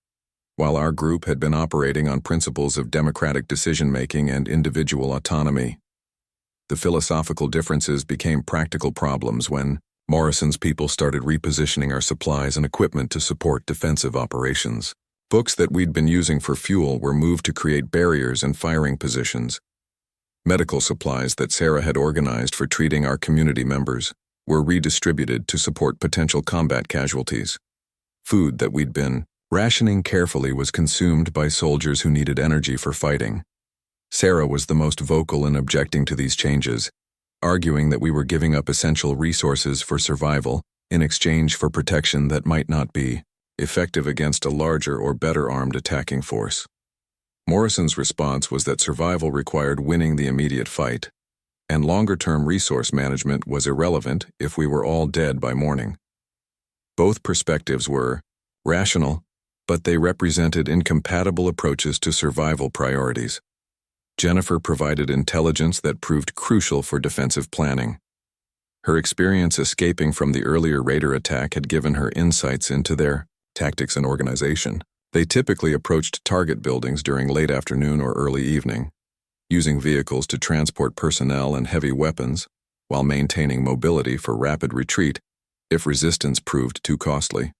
Speaker 1: while our group had been operating on principles of democratic decision-making and individual autonomy. The philosophical differences became practical problems when Morrison's people started repositioning our supplies and equipment to support defensive operations. Books that we'd been using for fuel were moved to create barriers and firing positions. Medical supplies that Sarah had organized for treating our community members were redistributed to support potential combat casualties. Food that we'd been rationing carefully was consumed by soldiers who needed energy for fighting. Sarah was the most vocal in objecting to these changes, arguing that we were giving up essential resources for survival in exchange for protection that might not be effective against a larger or better armed attacking force. Morrison's response was that survival required winning the immediate fight, and longer-term resource management was irrelevant if we were all dead by morning. Both perspectives were rational, but they represented incompatible approaches to survival priorities. Jennifer provided intelligence that proved crucial for defensive planning. Her experience escaping from the earlier Raider attack had given her insights into their tactics and organization. They typically approached target buildings during late afternoon or early evening, using vehicles to transport personnel and heavy weapons, while maintaining mobility for rapid retreat if resistance proved too costly.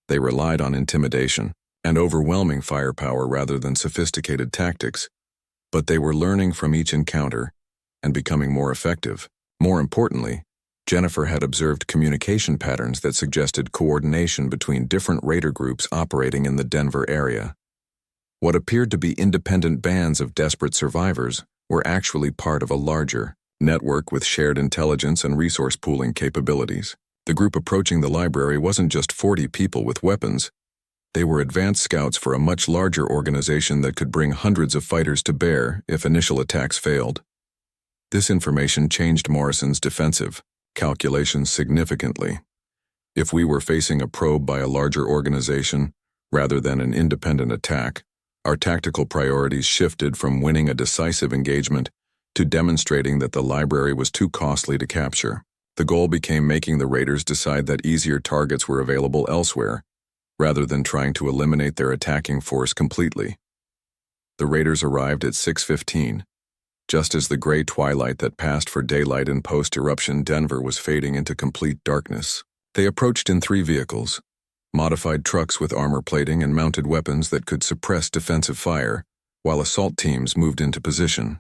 Speaker 1: They relied on intimidation and overwhelming firepower rather than sophisticated tactics, but they were learning from each encounter and becoming more effective. More importantly, Jennifer had observed communication patterns that suggested coordination between different Raider groups operating in the Denver area. What appeared to be independent bands of desperate survivors were actually part of a larger network with shared intelligence and resource pooling capabilities. The group approaching the library wasn't just 40 people with weapons. They were advanced scouts for a much larger organization that could bring hundreds of fighters to bear if initial attacks failed. This information changed Morrison's defensive calculations significantly. If we were facing a probe by a larger organization rather than an independent attack, our tactical priorities shifted from winning a decisive engagement to demonstrating that the library was too costly to capture. The goal became making the Raiders decide that easier targets were available elsewhere, rather than trying to eliminate their attacking force completely. The Raiders arrived at 6:15, just as the gray twilight that passed for daylight in post-eruption Denver was fading into complete darkness. They approached in 3 vehicles, modified trucks with armor plating and mounted weapons that could suppress defensive fire, while assault teams moved into position.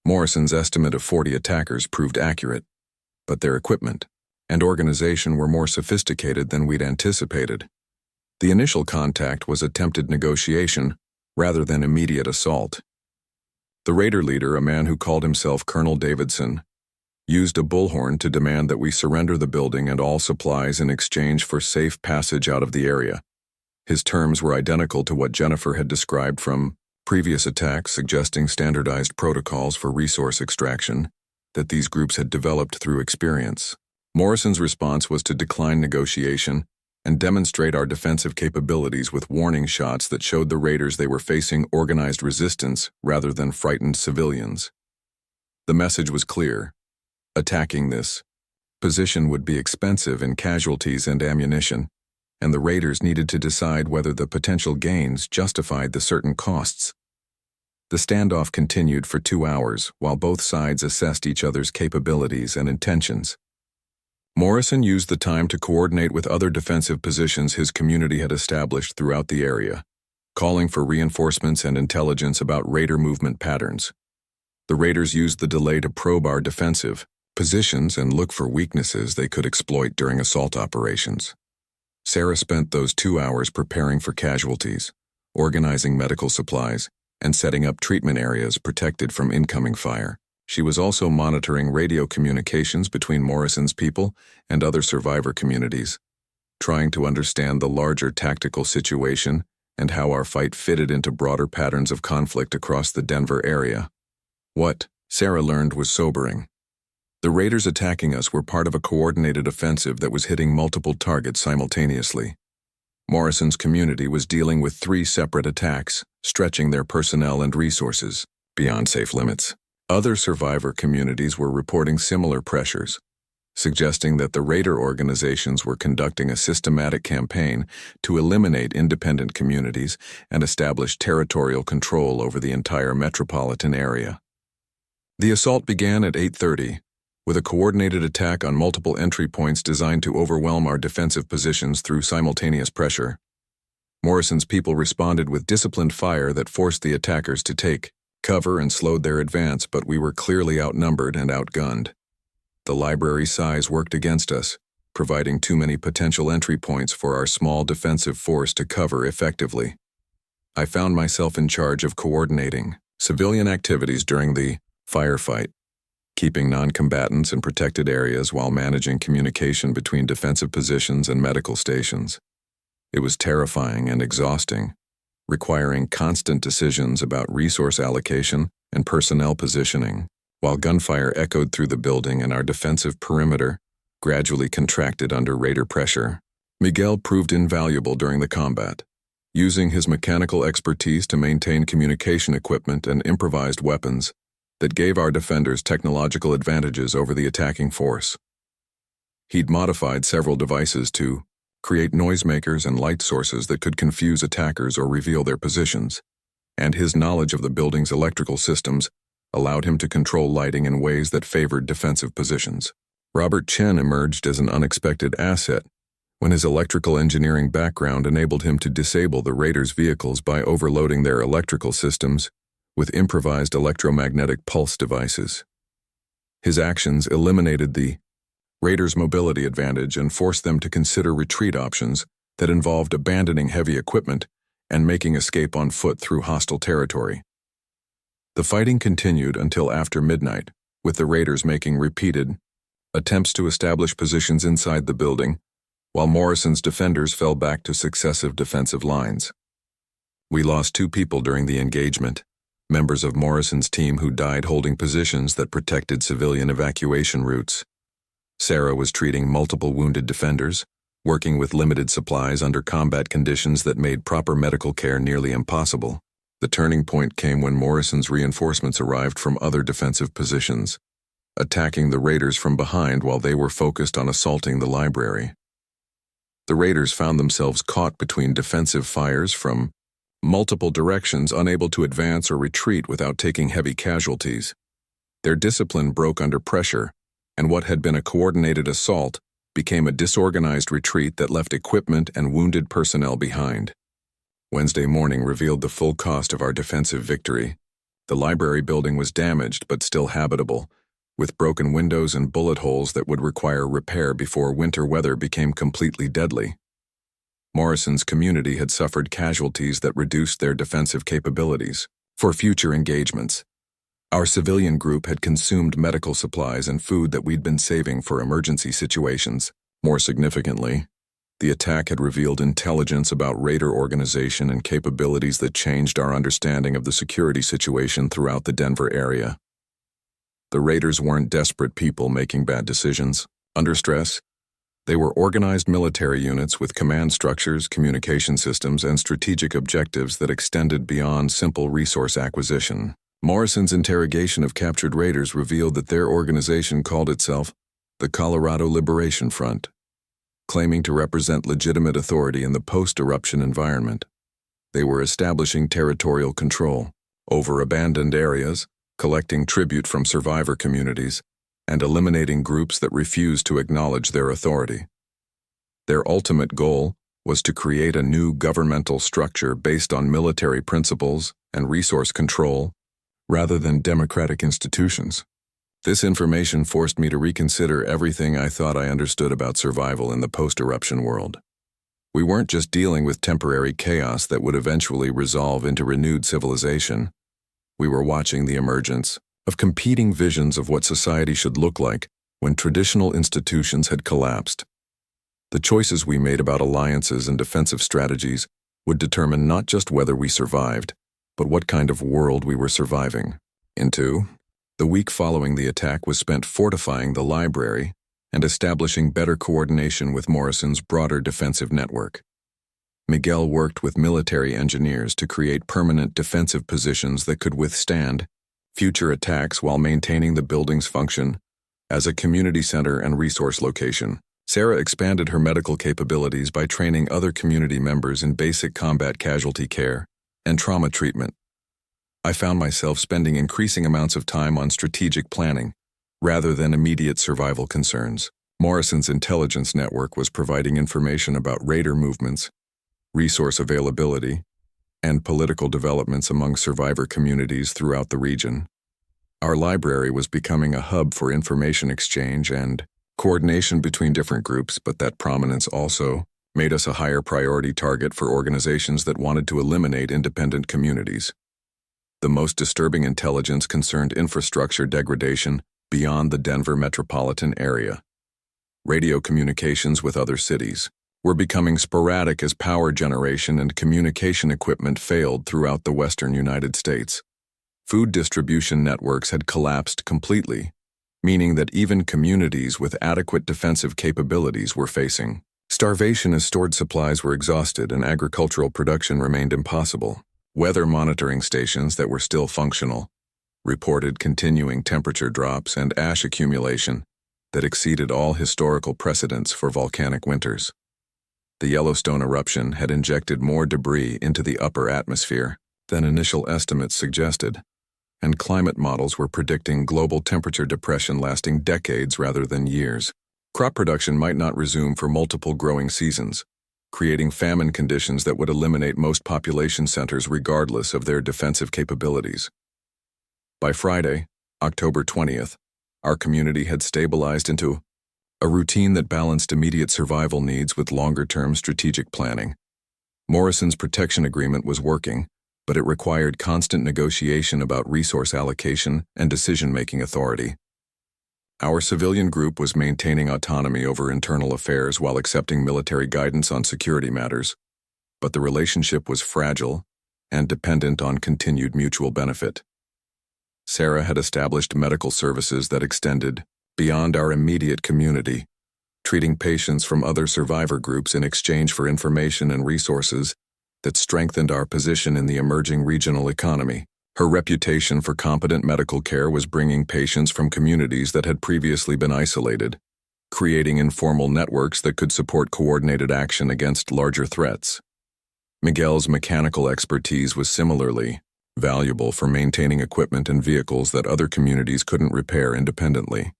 Speaker 1: Morrison's estimate of 40 attackers proved accurate, but their equipment and organization were more sophisticated than we'd anticipated. The initial contact was attempted negotiation rather than immediate assault. The raider leader, a man who called himself Colonel Davidson, used a bullhorn to demand that we surrender the building and all supplies in exchange for safe passage out of the area. His terms were identical to what Jennifer had described from previous attacks, suggesting standardized protocols for resource extraction that these groups had developed through experience. Morrison's response was to decline negotiation and demonstrate our defensive capabilities with warning shots that showed the raiders they were facing organized resistance rather than frightened civilians. The message was clear. Attacking this position would be expensive in casualties and ammunition, and the raiders needed to decide whether the potential gains justified the certain costs. The standoff continued for 2 hours while both sides assessed each other's capabilities and intentions. Morrison used the time to coordinate with other defensive positions his community had established throughout the area, calling for reinforcements and intelligence about raider movement patterns. The raiders used the delay to probe our defensive positions and look for weaknesses they could exploit during assault operations. Sarah spent those 2 hours preparing for casualties, organizing medical supplies, and setting up treatment areas protected from incoming fire. She was also monitoring radio communications between Morrison's people and other survivor communities, trying to understand the larger tactical situation and how our fight fitted into broader patterns of conflict across the Denver area. What Sarah learned was sobering. The raiders attacking us were part of a coordinated offensive that was hitting multiple targets simultaneously. Morrison's community was dealing with 3 separate attacks, stretching their personnel and resources beyond safe limits. Other survivor communities were reporting similar pressures, suggesting that the raider organizations were conducting a systematic campaign to eliminate independent communities and establish territorial control over the entire metropolitan area. The assault began at 8:30, with a coordinated attack on multiple entry points designed to overwhelm our defensive positions through simultaneous pressure. Morrison's people responded with disciplined fire that forced the attackers to take cover and slowed their advance, but we were clearly outnumbered and outgunned. The library size worked against us, providing too many potential entry points for our small defensive force to cover effectively. I found myself in charge of coordinating civilian activities during the firefight, keeping non-combatants in protected areas while managing communication between defensive positions and medical stations. It was terrifying and exhausting, requiring constant decisions about resource allocation and personnel positioning, while gunfire echoed through the building and our defensive perimeter gradually contracted under raider pressure. Miguel proved invaluable during the combat, using his mechanical expertise to maintain communication equipment and improvised weapons that gave our defenders technological advantages over the attacking force. He'd modified several devices to create noisemakers and light sources that could confuse attackers or reveal their positions, and his knowledge of the building's electrical systems allowed him to control lighting in ways that favored defensive positions. Robert Chen emerged as an unexpected asset when his electrical engineering background enabled him to disable the raiders' vehicles by overloading their electrical systems with improvised electromagnetic pulse devices. His actions eliminated the raiders' mobility advantage and forced them to consider retreat options that involved abandoning heavy equipment and making escape on foot through hostile territory. The fighting continued until after midnight, with the raiders making repeated attempts to establish positions inside the building, while Morrison's defenders fell back to successive defensive lines. We lost 2 people during the engagement, members of Morrison's team who died holding positions that protected civilian evacuation routes. Sarah was treating multiple wounded defenders, working with limited supplies under combat conditions that made proper medical care nearly impossible. The turning point came when Morrison's reinforcements arrived from other defensive positions, attacking the raiders from behind while they were focused on assaulting the library. The raiders found themselves caught between defensive fires from multiple directions, unable to advance or retreat without taking heavy casualties. Their discipline broke under pressure, and what had been a coordinated assault became a disorganized retreat that left equipment and wounded personnel behind. Wednesday morning revealed the full cost of our defensive victory. The library building was damaged but still habitable, with broken windows and bullet holes that would require repair before winter weather became completely deadly. Morrison's community had suffered casualties that reduced their defensive capabilities. For future engagements, our civilian group had consumed medical supplies and food that we'd been saving for emergency situations. More significantly, the attack had revealed intelligence about raider organization and capabilities that changed our understanding of the security situation throughout the Denver area. The raiders weren't desperate people making bad decisions. Under stress, they were organized military units with command structures, communication systems, and strategic objectives that extended beyond simple resource acquisition. Morrison's interrogation of captured raiders revealed that their organization called itself the Colorado Liberation Front, claiming to represent legitimate authority in the post-eruption environment. They were establishing territorial control over abandoned areas, collecting tribute from survivor communities, and eliminating groups that refused to acknowledge their authority. Their ultimate goal was to create a new governmental structure based on military principles and resource control, rather than democratic institutions. This information forced me to reconsider everything I thought I understood about survival in the post-eruption world. We weren't just dealing with temporary chaos that would eventually resolve into renewed civilization. We were watching the emergence of competing visions of what society should look like when traditional institutions had collapsed. The choices we made about alliances and defensive strategies would determine not just whether we survived, but what kind of world we were surviving into. The week following the attack was spent fortifying the library and establishing better coordination with Morrison's broader defensive network. Miguel worked with military engineers to create permanent defensive positions that could withstand future attacks while maintaining the building's function as a community center and resource location. Sarah expanded her medical capabilities by training other community members in basic combat casualty care and trauma treatment. I found myself spending increasing amounts of time on strategic planning rather than immediate survival concerns. Morrison's intelligence network was providing information about raider movements, resource availability, and political developments among survivor communities throughout the region. Our library was becoming a hub for information exchange and coordination between different groups, but that prominence also made us a higher priority target for organizations that wanted to eliminate independent communities. The most disturbing intelligence concerned infrastructure degradation beyond the Denver metropolitan area. Radio communications with other cities were becoming sporadic as power generation and communication equipment failed throughout the western United States. Food distribution networks had collapsed completely, meaning that even communities with adequate defensive capabilities were facing starvation as stored supplies were exhausted and agricultural production remained impossible. Weather monitoring stations that were still functional reported continuing temperature drops and ash accumulation that exceeded all historical precedents for volcanic winters. The Yellowstone eruption had injected more debris into the upper atmosphere than initial estimates suggested, and climate models were predicting global temperature depression lasting decades rather than years. Crop production might not resume for multiple growing seasons, creating famine conditions that would eliminate most population centers regardless of their defensive capabilities. By Friday, October 20th, our community had stabilized into a routine that balanced immediate survival needs with longer-term strategic planning. Morrison's protection agreement was working, but it required constant negotiation about resource allocation and decision-making authority. Our civilian group was maintaining autonomy over internal affairs while accepting military guidance on security matters, but the relationship was fragile and dependent on continued mutual benefit. Sarah had established medical services that extended beyond our immediate community, treating patients from other survivor groups in exchange for information and resources that strengthened our position in the emerging regional economy. Her reputation for competent medical care was bringing patients from communities that had previously been isolated, creating informal networks that could support coordinated action against larger threats. Miguel's mechanical expertise was similarly valuable for maintaining equipment and vehicles that other communities couldn't repair independently.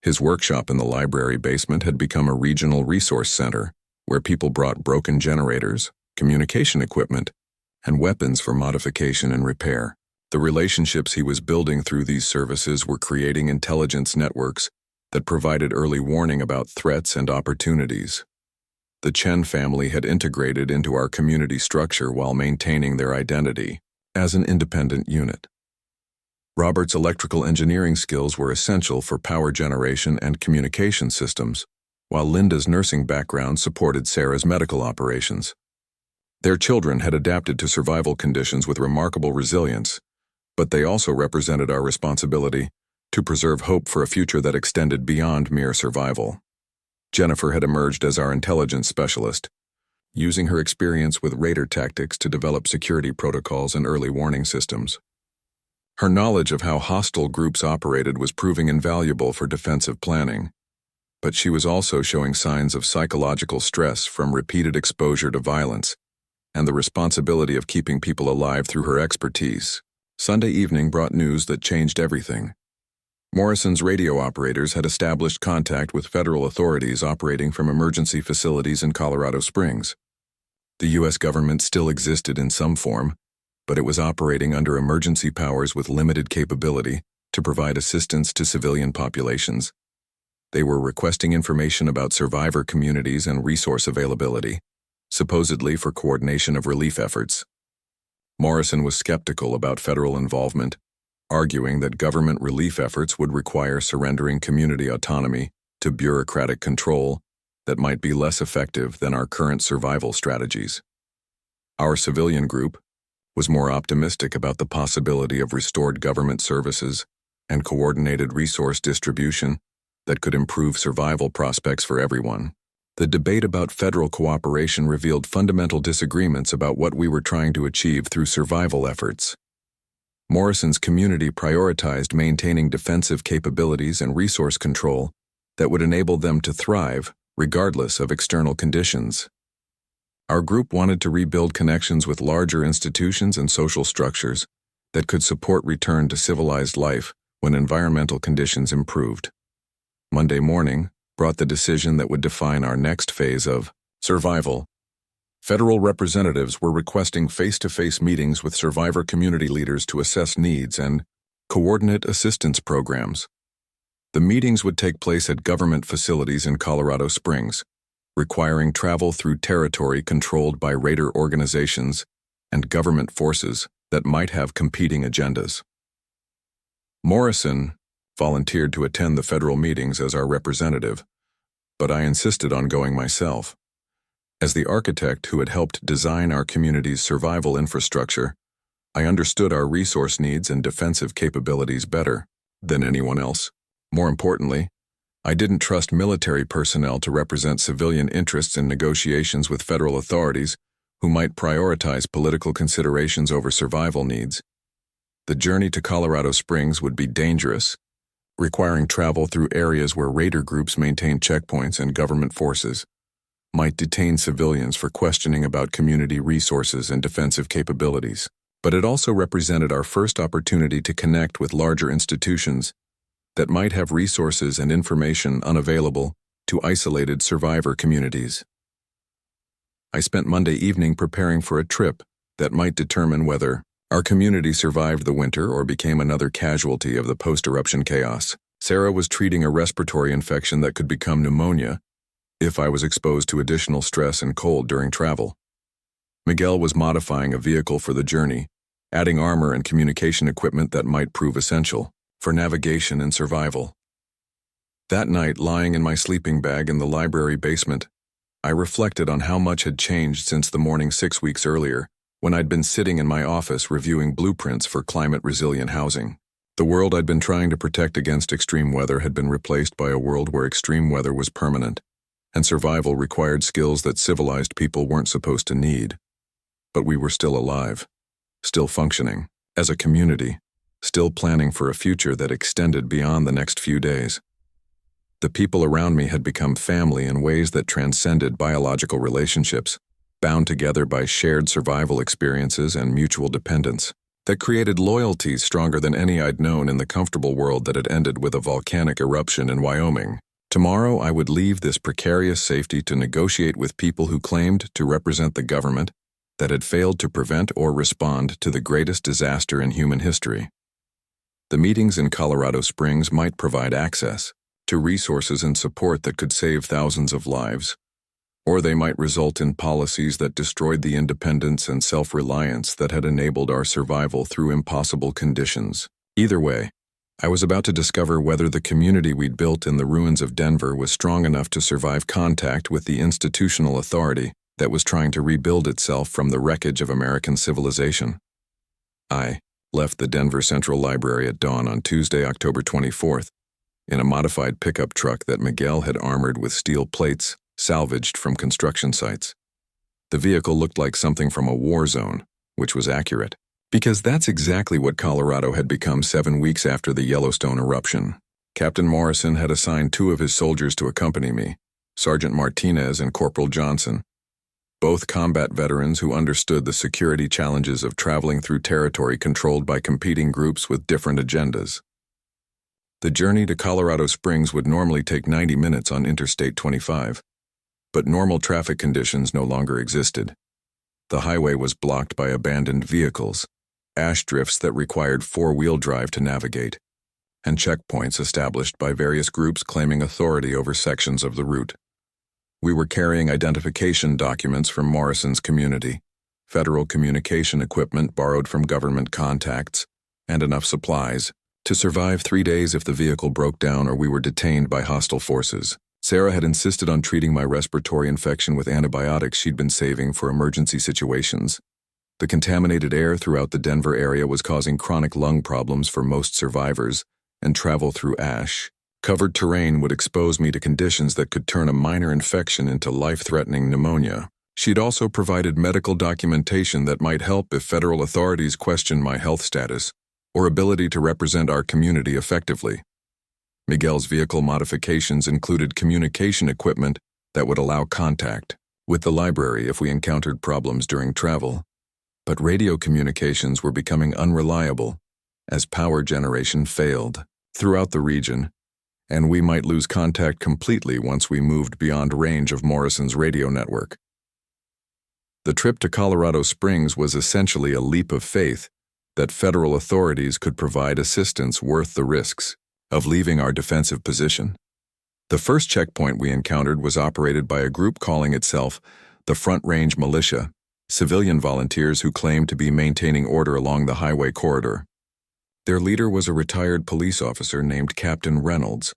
Speaker 1: His workshop in the library basement had become a regional resource center where people brought broken generators, communication equipment, and weapons for modification and repair. The relationships he was building through these services were creating intelligence networks that provided early warning about threats and opportunities. The Chen family had integrated into our community structure while maintaining their identity as an independent unit. Robert's electrical engineering skills were essential for power generation and communication systems, while Linda's nursing background supported Sarah's medical operations. Their children had adapted to survival conditions with remarkable resilience, but they also represented our responsibility to preserve hope for a future that extended beyond mere survival. Jennifer had emerged as our intelligence specialist, using her experience with radar tactics to develop security protocols and early warning systems. Her knowledge of how hostile groups operated was proving invaluable for defensive planning, but she was also showing signs of psychological stress from repeated exposure to violence and the responsibility of keeping people alive through her expertise. Sunday evening brought news that changed everything. Morrison's radio operators had established contact with federal authorities operating from emergency facilities in Colorado Springs. The U.S. government still existed in some form, but it was operating under emergency powers with limited capability to provide assistance to civilian populations. They were requesting information about survivor communities and resource availability, supposedly for coordination of relief efforts. Morrison was skeptical about federal involvement, arguing that government relief efforts would require surrendering community autonomy to bureaucratic control that might be less effective than our current survival strategies. Our civilian group was more optimistic about the possibility of restored government services and coordinated resource distribution that could improve survival prospects for everyone. The debate about federal cooperation revealed fundamental disagreements about what we were trying to achieve through survival efforts. Morrison's community prioritized maintaining defensive capabilities and resource control that would enable them to thrive regardless of external conditions. Our group wanted to rebuild connections with larger institutions and social structures that could support return to civilized life when environmental conditions improved. Monday morning brought the decision that would define our next phase of survival. Federal representatives were requesting face-to-face meetings with survivor community leaders to assess needs and coordinate assistance programs. The meetings would take place at government facilities in Colorado Springs, requiring travel through territory controlled by raider organizations and government forces that might have competing agendas. Morrison volunteered to attend the federal meetings as our representative, but I insisted on going myself. As the architect who had helped design our community's survival infrastructure, I understood our resource needs and defensive capabilities better than anyone else. More importantly, I didn't trust military personnel to represent civilian interests in negotiations with federal authorities who might prioritize political considerations over survival needs. The journey to Colorado Springs would be dangerous, requiring travel through areas where raider groups maintained checkpoints and government forces might detain civilians for questioning about community resources and defensive capabilities. But it also represented our first opportunity to connect with larger institutions that might have resources and information unavailable to isolated survivor communities. I spent Monday evening preparing for a trip that might determine whether our community survived the winter or became another casualty of the post-eruption chaos. Sarah was treating a respiratory infection that could become pneumonia if I was exposed to additional stress and cold during travel. Miguel was modifying a vehicle for the journey, adding armor and communication equipment that might prove essential for navigation and survival. That night, lying in my sleeping bag in the library basement, I reflected on how much had changed since the morning 6 weeks earlier, when I'd been sitting in my office reviewing blueprints for climate-resilient housing. The world I'd been trying to protect against extreme weather had been replaced by a world where extreme weather was permanent, and survival required skills that civilized people weren't supposed to need. But we were still alive, still functioning, as a community, still planning for a future that extended beyond the next few days. The people around me had become family in ways that transcended biological relationships, bound together by shared survival experiences and mutual dependence. that created loyalties stronger than any I'd known in the comfortable world that had ended with a volcanic eruption in Wyoming. Tomorrow I would leave this precarious safety to negotiate with people who claimed to represent the government that had failed to prevent or respond to the greatest disaster in human history. The meetings in Colorado Springs might provide access to resources and support that could save thousands of lives, or they might result in policies that destroyed the independence and self-reliance that had enabled our survival through impossible conditions. Either way, I was about to discover whether the community we'd built in the ruins of Denver was strong enough to survive contact with the institutional authority that was trying to rebuild itself from the wreckage of American civilization. I left the Denver Central Library at dawn on Tuesday, October 24th, in a modified pickup truck that Miguel had armored with steel plates salvaged from construction sites. The vehicle looked like something from a war zone, which was accurate, because that's exactly what Colorado had become 7 weeks after the Yellowstone eruption. Captain Morrison had assigned 2 of his soldiers to accompany me, Sergeant Martinez and Corporal Johnson, both combat veterans who understood the security challenges of traveling through territory controlled by competing groups with different agendas. The journey to Colorado Springs would normally take 90 minutes on Interstate 25, but normal traffic conditions no longer existed. The highway was blocked by abandoned vehicles, ash drifts that required 4-wheel drive to navigate, and checkpoints established by various groups claiming authority over sections of the route. We were carrying identification documents from Morrison's community, federal communication equipment borrowed from government contacts, and enough supplies to survive 3 days if the vehicle broke down or we were detained by hostile forces. Sarah had insisted on treating my respiratory infection with antibiotics she'd been saving for emergency situations. The contaminated air throughout the Denver area was causing chronic lung problems for most survivors, and travel through ash-covered terrain would expose me to conditions that could turn a minor infection into life-threatening pneumonia. She'd also provided medical documentation that might help if federal authorities questioned my health status or ability to represent our community effectively. Miguel's vehicle modifications included communication equipment that would allow contact with the library if we encountered problems during travel. But radio communications were becoming unreliable as power generation failed throughout the region, and we might lose contact completely once we moved beyond range of Morrison's radio network. The trip to Colorado Springs was essentially a leap of faith that federal authorities could provide assistance worth the risks of leaving our defensive position. The first checkpoint we encountered was operated by a group calling itself the Front Range Militia, civilian volunteers who claimed to be maintaining order along the highway corridor. Their leader was a retired police officer named Captain Reynolds,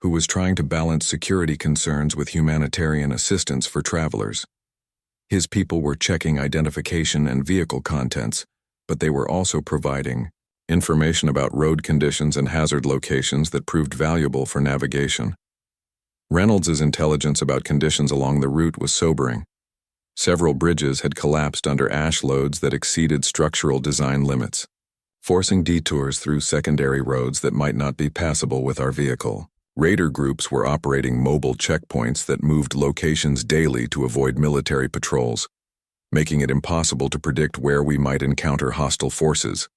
Speaker 1: who was trying to balance security concerns with humanitarian assistance for travelers. His people were checking identification and vehicle contents, but they were also providing information about road conditions and hazard locations that proved valuable for navigation. Reynolds' intelligence about conditions along the route was sobering. Several bridges had collapsed under ash loads that exceeded structural design limits, forcing detours through secondary roads that might not be passable with our vehicle. Raider groups were operating mobile checkpoints that moved locations daily to avoid military patrols, making it impossible to predict where we might encounter hostile forces.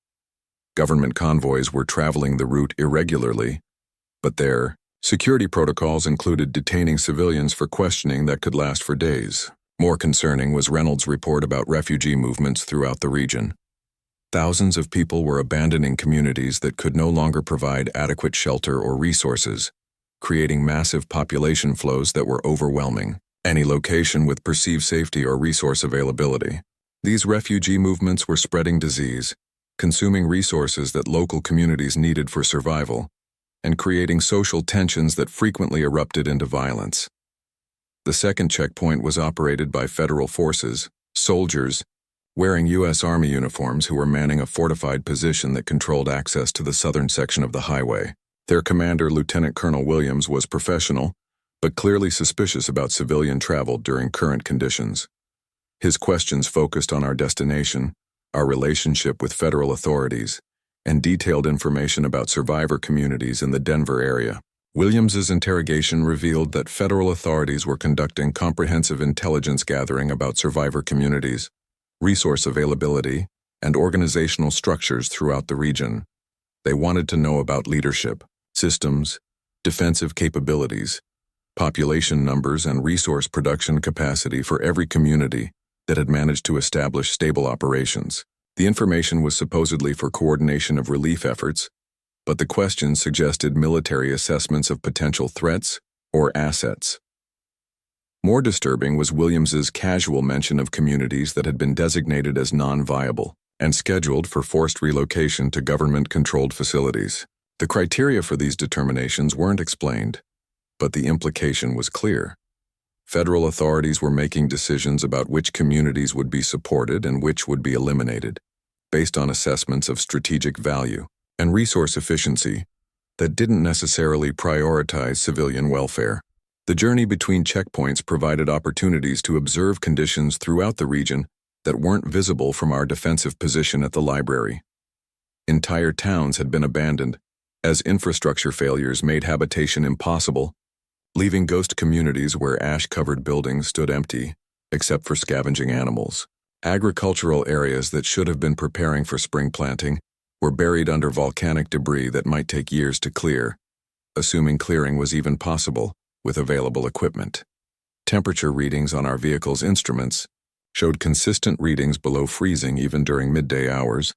Speaker 1: Government convoys were traveling the route irregularly, but their security protocols included detaining civilians for questioning that could last for days. More concerning was Reynolds' report about refugee movements throughout the region. Thousands of people were abandoning communities that could no longer provide adequate shelter or resources, creating massive population flows that were overwhelming any location with perceived safety or resource availability. These refugee movements were spreading disease, consuming resources that local communities needed for survival, and creating social tensions that frequently erupted into violence. The second checkpoint was operated by federal forces, soldiers, wearing U.S. Army uniforms who were manning a fortified position that controlled access to the southern section of the highway. Their commander, Lieutenant Colonel Williams, was professional, but clearly suspicious about civilian travel during current conditions. His questions focused on our destination, our relationship with federal authorities, and detailed information about survivor communities in the Denver area. Williams's interrogation revealed that federal authorities were conducting comprehensive intelligence gathering about survivor communities, resource availability, and organizational structures throughout the region. They wanted to know about leadership, systems, defensive capabilities, population numbers, and resource production capacity for every community that had managed to establish stable operations. The information was supposedly for coordination of relief efforts, but the questions suggested military assessments of potential threats or assets. More disturbing was Williams's casual mention of communities that had been designated as non-viable and scheduled for forced relocation to government-controlled facilities. The criteria for these determinations weren't explained, but the implication was clear. Federal authorities were making decisions about which communities would be supported and which would be eliminated, based on assessments of strategic value and resource efficiency that didn't necessarily prioritize civilian welfare. The journey between checkpoints provided opportunities to observe conditions throughout the region that weren't visible from our defensive position at the library. Entire towns had been abandoned, as infrastructure failures made habitation impossible, leaving ghost communities where ash-covered buildings stood empty, except for scavenging animals. Agricultural areas that should have been preparing for spring planting were buried under volcanic debris that might take years to clear, assuming clearing was even possible with available equipment. Temperature readings on our vehicle's instruments showed consistent readings below freezing even during midday hours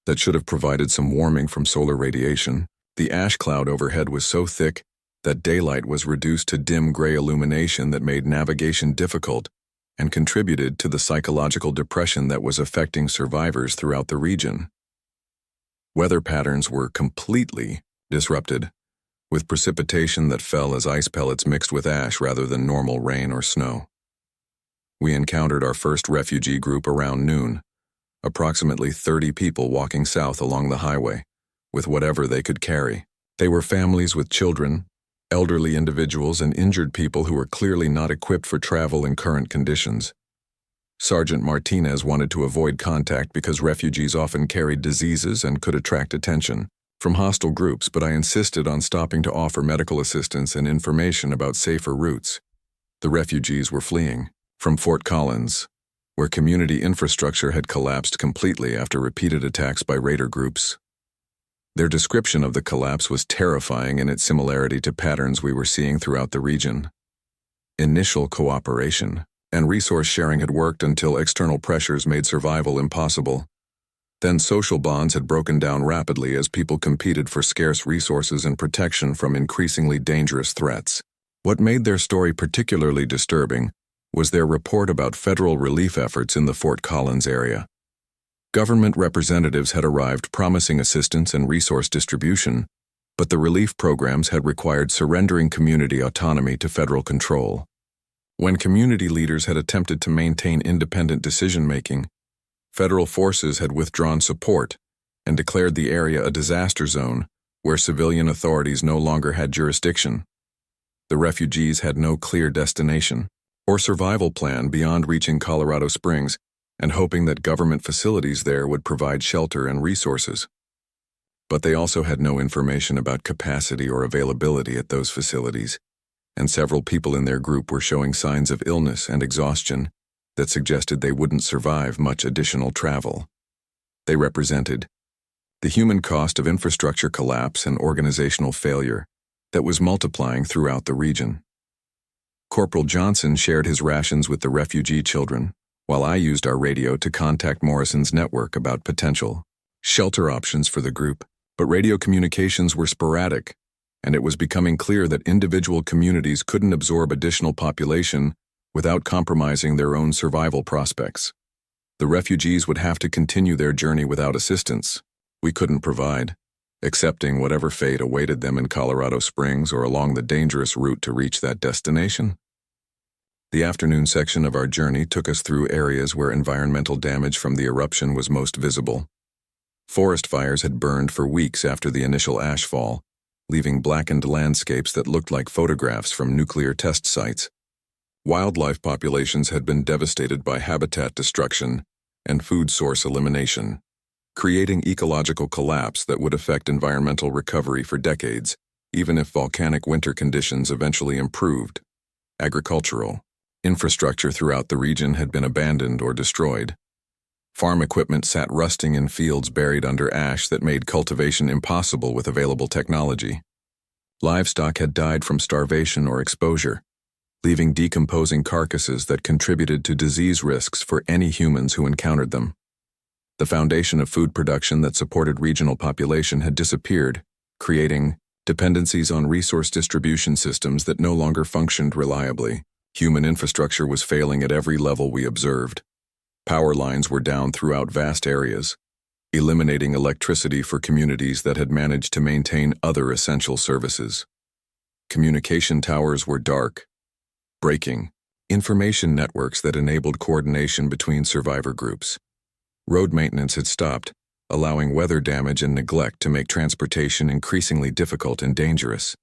Speaker 1: that should have provided some warming from solar radiation. The ash cloud overhead was so thick that daylight was reduced to dim gray illumination that made navigation difficult and contributed to the psychological depression that was affecting survivors throughout the region. Weather patterns were completely disrupted, with precipitation that fell as ice pellets mixed with ash rather than normal rain or snow. We encountered our first refugee group around noon, approximately 30 people walking south along the highway, with whatever they could carry. They were families with children, elderly individuals, and injured people who were clearly not equipped for travel in current conditions. Sergeant Martinez wanted to avoid contact because refugees often carried diseases and could attract attention from hostile groups, but I insisted on stopping to offer medical assistance and information about safer routes. The refugees were fleeing from Fort Collins, where community infrastructure had collapsed completely after repeated attacks by raider groups. Their description of the collapse was terrifying in its similarity to patterns we were seeing throughout the region. Initial cooperation and resource sharing had worked until external pressures made survival impossible. Then social bonds had broken down rapidly as people competed for scarce resources and protection from increasingly dangerous threats. What made their story particularly disturbing was their report about federal relief efforts in the Fort Collins area. Government representatives had arrived promising assistance and resource distribution, but the relief programs had required surrendering community autonomy to federal control. When community leaders had attempted to maintain independent decision-making, federal forces had withdrawn support and declared the area a disaster zone where civilian authorities no longer had jurisdiction. The refugees had no clear destination or survival plan beyond reaching Colorado Springs and hoping that government facilities there would provide shelter and resources. But they also had no information about capacity or availability at those facilities, and several people in their group were showing signs of illness and exhaustion that suggested they wouldn't survive much additional travel. They represented the human cost of infrastructure collapse and organizational failure that was multiplying throughout the region. Corporal Johnson shared his rations with the refugee children, while I used our radio to contact Morrison's network about potential shelter options for the group. But radio communications were sporadic, and it was becoming clear that individual communities couldn't absorb additional population without compromising their own survival prospects. The refugees would have to continue their journey without assistance. We couldn't provide, accepting whatever fate awaited them in Colorado Springs or along the dangerous route to reach that destination. The afternoon section of our journey took us through areas where environmental damage from the eruption was most visible. Forest fires had burned for weeks after the initial ashfall, leaving blackened landscapes that looked like photographs from nuclear test sites. Wildlife populations had been devastated by habitat destruction and food source elimination, creating ecological collapse that would affect environmental recovery for decades, even if volcanic winter conditions eventually improved. Agricultural infrastructure throughout the region had been abandoned or destroyed. Farm equipment sat rusting in fields buried under ash that made cultivation impossible with available technology. Livestock had died from starvation or exposure, leaving decomposing carcasses that contributed to disease risks for any humans who encountered them. The foundation of food production that supported regional population had disappeared, creating dependencies on resource distribution systems that no longer functioned reliably. Human infrastructure was failing at every level we observed. Power lines were down throughout vast areas, eliminating electricity for communities that had managed to maintain other essential services. Communication towers were dark, breaking information networks that enabled coordination between survivor groups. Road maintenance had stopped, allowing weather damage and neglect to make transportation increasingly difficult and dangerous.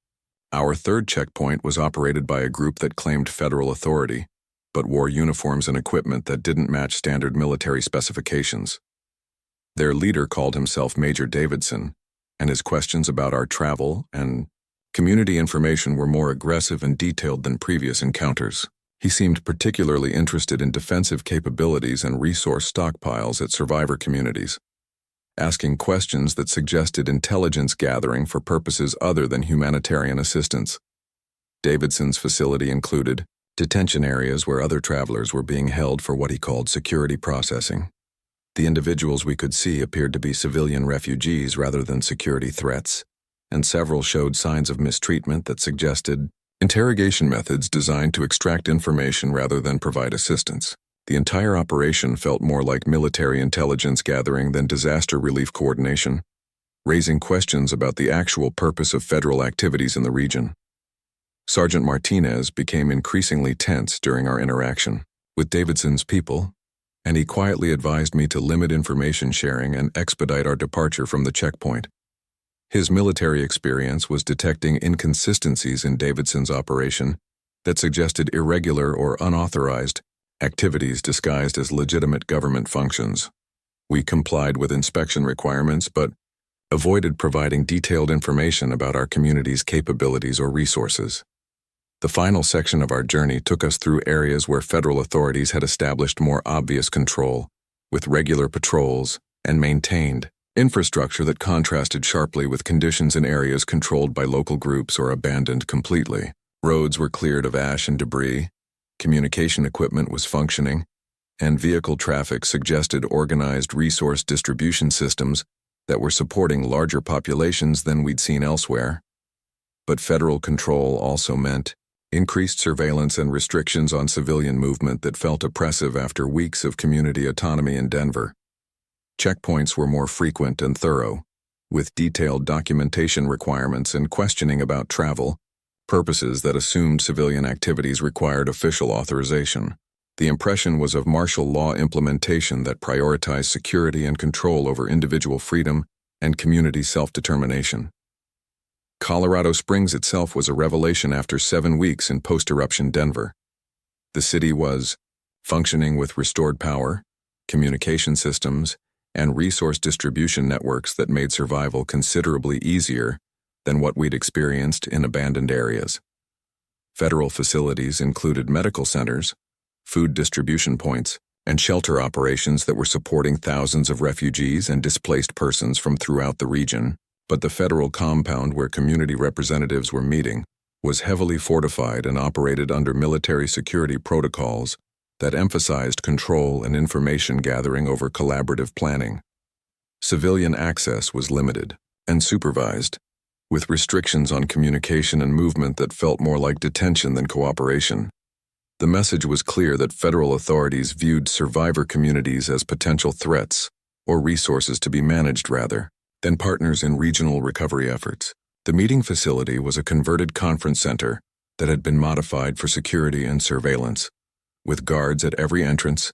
Speaker 1: Our third checkpoint was operated by a group that claimed federal authority, but wore uniforms and equipment that didn't match standard military specifications. Their leader called himself Major Davidson, and his questions about our travel and community information were more aggressive and detailed than previous encounters. He seemed particularly interested in defensive capabilities and resource stockpiles at survivor communities, asking questions that suggested intelligence gathering for purposes other than humanitarian assistance. Davidson's facility included detention areas where other travelers were being held for what he called security processing. The individuals we could see appeared to be civilian refugees rather than security threats, and several showed signs of mistreatment that suggested interrogation methods designed to extract information rather than provide assistance. The entire operation felt more like military intelligence gathering than disaster relief coordination, raising questions about the actual purpose of federal activities in the region. Sergeant Martinez became increasingly tense during our interaction with Davidson's people, and he quietly advised me to limit information sharing and expedite our departure from the checkpoint. His military experience was detecting inconsistencies in Davidson's operation that suggested irregular or unauthorized activities disguised as legitimate government functions. We complied with inspection requirements but avoided providing detailed information about our community's capabilities or resources. The final section of our journey took us through areas where federal authorities had established more obvious control, with regular patrols and maintained infrastructure that contrasted sharply with conditions in areas controlled by local groups or abandoned completely. Roads were cleared of ash and debris, communication equipment was functioning, and vehicle traffic suggested organized resource distribution systems that were supporting larger populations than we'd seen elsewhere. But federal control also meant increased surveillance and restrictions on civilian movement that felt oppressive after weeks of community autonomy in Denver. Checkpoints were more frequent and thorough, with detailed documentation requirements and questioning about travel, purposes that assumed civilian activities required official authorization. The impression was of martial law implementation that prioritized security and control over individual freedom and community self-determination. Colorado Springs itself was a revelation after 7 weeks in post-eruption Denver. The city was functioning with restored power, communication systems, and resource distribution networks that made survival considerably easier than what we'd experienced in abandoned areas. Federal facilities included medical centers, food distribution points, and shelter operations that were supporting thousands of refugees and displaced persons from throughout the region. But the federal compound where community representatives were meeting was heavily fortified and operated under military security protocols that emphasized control and information gathering over collaborative planning. Civilian access was limited and supervised, with restrictions on communication and movement that felt more like detention than cooperation. The message was clear that federal authorities viewed survivor communities as potential threats, or resources to be managed rather than partners in regional recovery efforts. The meeting facility was a converted conference center that had been modified for security and surveillance, with guards at every entrance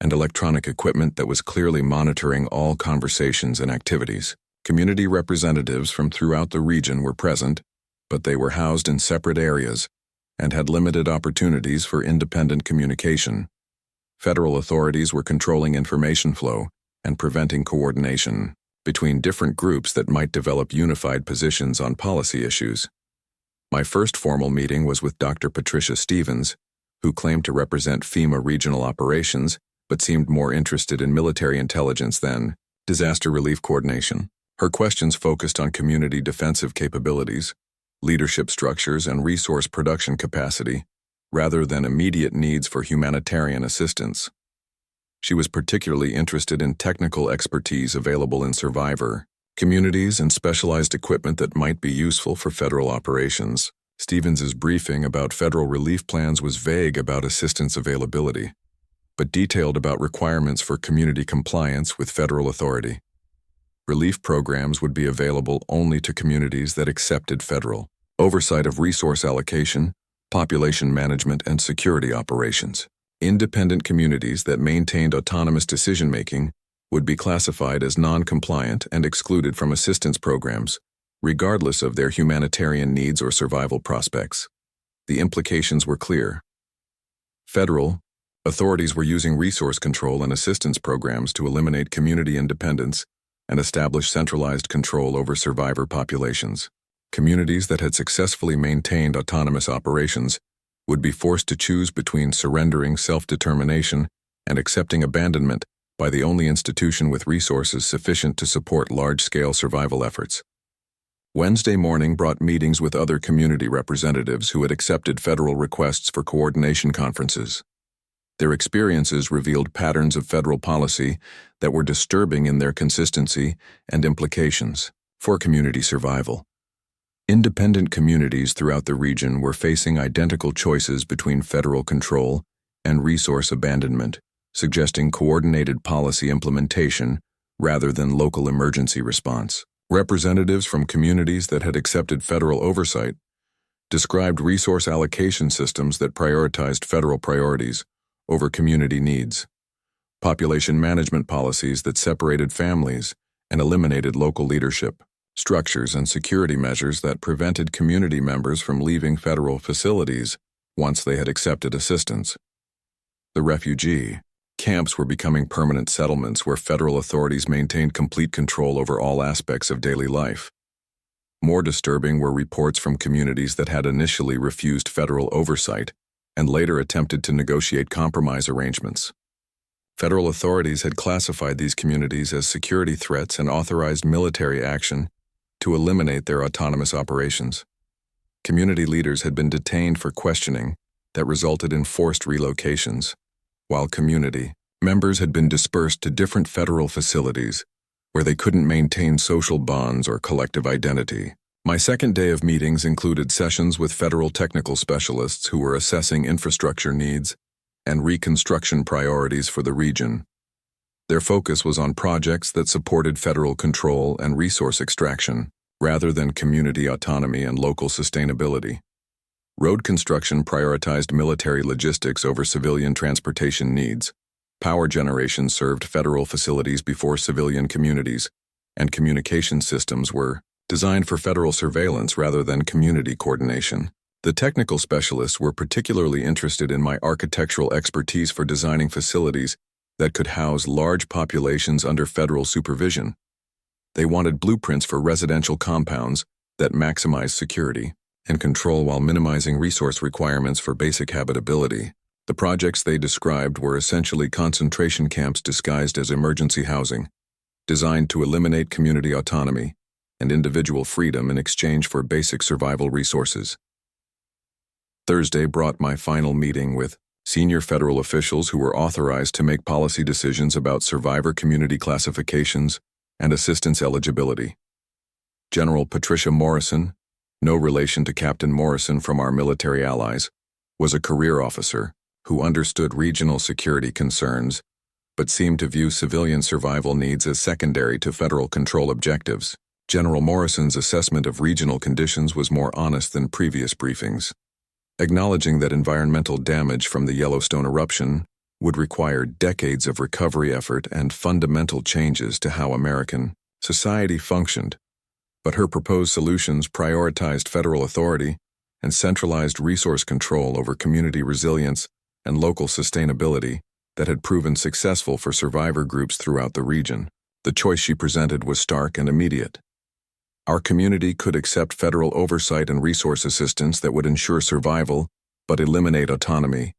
Speaker 1: and electronic equipment that was clearly monitoring all conversations and activities. Community representatives from throughout the region were present, but they were housed in separate areas and had limited opportunities for independent communication. Federal authorities were controlling information flow and preventing coordination between different groups that might develop unified positions on policy issues. My first formal meeting was with Dr. Patricia Stevens, who claimed to represent FEMA regional operations but seemed more interested in military intelligence than disaster relief coordination. Her questions focused on community defensive capabilities, leadership structures, and resource production capacity, rather than immediate needs for humanitarian assistance. She was particularly interested in technical expertise available in survivor communities and specialized equipment that might be useful for federal operations. Stevens's briefing about federal relief plans was vague about assistance availability, but detailed about requirements for community compliance with federal authority. Relief programs would be available only to communities that accepted federal oversight of resource allocation, population management, and security operations. Independent communities that maintained autonomous decision-making would be classified as non-compliant and excluded from assistance programs, regardless of their humanitarian needs or survival prospects. The implications were clear. Federal authorities were using resource control and assistance programs to eliminate community independence and establish centralized control over survivor populations. Communities that had successfully maintained autonomous operations would be forced to choose between surrendering self-determination and accepting abandonment by the only institution with resources sufficient to support large-scale survival efforts. Wednesday morning brought meetings with other community representatives who had accepted federal requests for coordination conferences. Their experiences revealed patterns of federal policy that were disturbing in their consistency and implications for community survival. Independent communities throughout the region were facing identical choices between federal control and resource abandonment, suggesting coordinated policy implementation rather than local emergency response. Representatives from communities that had accepted federal oversight described resource allocation systems that prioritized federal priorities over community needs, population management policies that separated families and eliminated local leadership, structures and security measures that prevented community members from leaving federal facilities once they had accepted assistance. The refugee camps were becoming permanent settlements where federal authorities maintained complete control over all aspects of daily life. More disturbing were reports from communities that had initially refused federal oversight and later attempted to negotiate compromise arrangements. Federal authorities had classified these communities as security threats and authorized military action to eliminate their autonomous operations. Community leaders had been detained for questioning that resulted in forced relocations, while community members had been dispersed to different federal facilities where they couldn't maintain social bonds or collective identity. My second day of meetings included sessions with federal technical specialists who were assessing infrastructure needs and reconstruction priorities for the region. Their focus was on projects that supported federal control and resource extraction, rather than community autonomy and local sustainability. Road construction prioritized military logistics over civilian transportation needs. Power generation served federal facilities before civilian communities, and communication systems were designed for federal surveillance rather than community coordination. The technical specialists were particularly interested in my architectural expertise for designing facilities that could house large populations under federal supervision. They wanted blueprints for residential compounds that maximize security and control while minimizing resource requirements for basic habitability. The projects they described were essentially concentration camps disguised as emergency housing, designed to eliminate community autonomy and individual freedom in exchange for basic survival resources. Thursday brought my final meeting with senior federal officials who were authorized to make policy decisions about survivor community classifications and assistance eligibility. General Patricia Morrison, no relation to Captain Morrison from our military allies, was a career officer who understood regional security concerns but seemed to view civilian survival needs as secondary to federal control objectives. General Morrison's assessment of regional conditions was more honest than previous briefings, acknowledging that environmental damage from the Yellowstone eruption would require decades of recovery effort and fundamental changes to how American society functioned. But her proposed solutions prioritized federal authority and centralized resource control over community resilience and local sustainability that had proven successful for survivor groups throughout the region. The choice she presented was stark and immediate. Our community could accept federal oversight and resource assistance that would ensure survival but eliminate autonomy,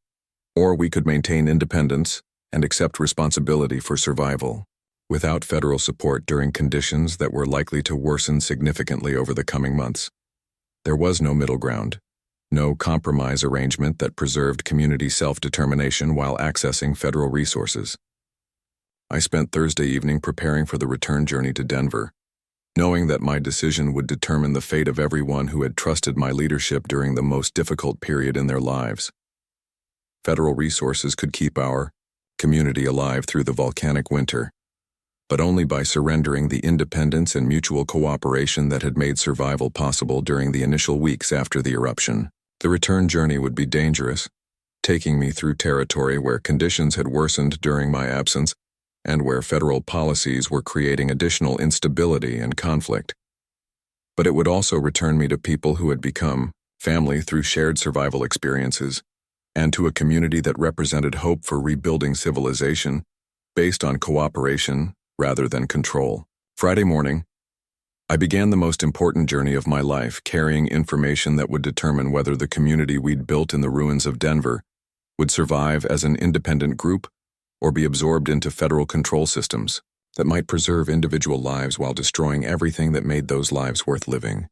Speaker 1: or we could maintain independence and accept responsibility for survival, without federal support during conditions that were likely to worsen significantly over the coming months. There was no middle ground, no compromise arrangement that preserved community self-determination while accessing federal resources. I spent Thursday evening preparing for the return journey to Denver, knowing that my decision would determine the fate of everyone who had trusted my leadership during the most difficult period in their lives. Federal resources could keep our community alive through the volcanic winter, but only by surrendering the independence and mutual cooperation that had made survival possible during the initial weeks after the eruption. The return journey would be dangerous, taking me through territory where conditions had worsened during my absence and where federal policies were creating additional instability and conflict. But it would also return me to people who had become family through shared survival experiences, and to a community that represented hope for rebuilding civilization based on cooperation rather than control. Friday morning, I began the most important journey of my life, carrying information that would determine whether the community we'd built in the ruins of Denver would survive as an independent group or be absorbed into federal control systems that might preserve individual lives while destroying everything that made those lives worth living.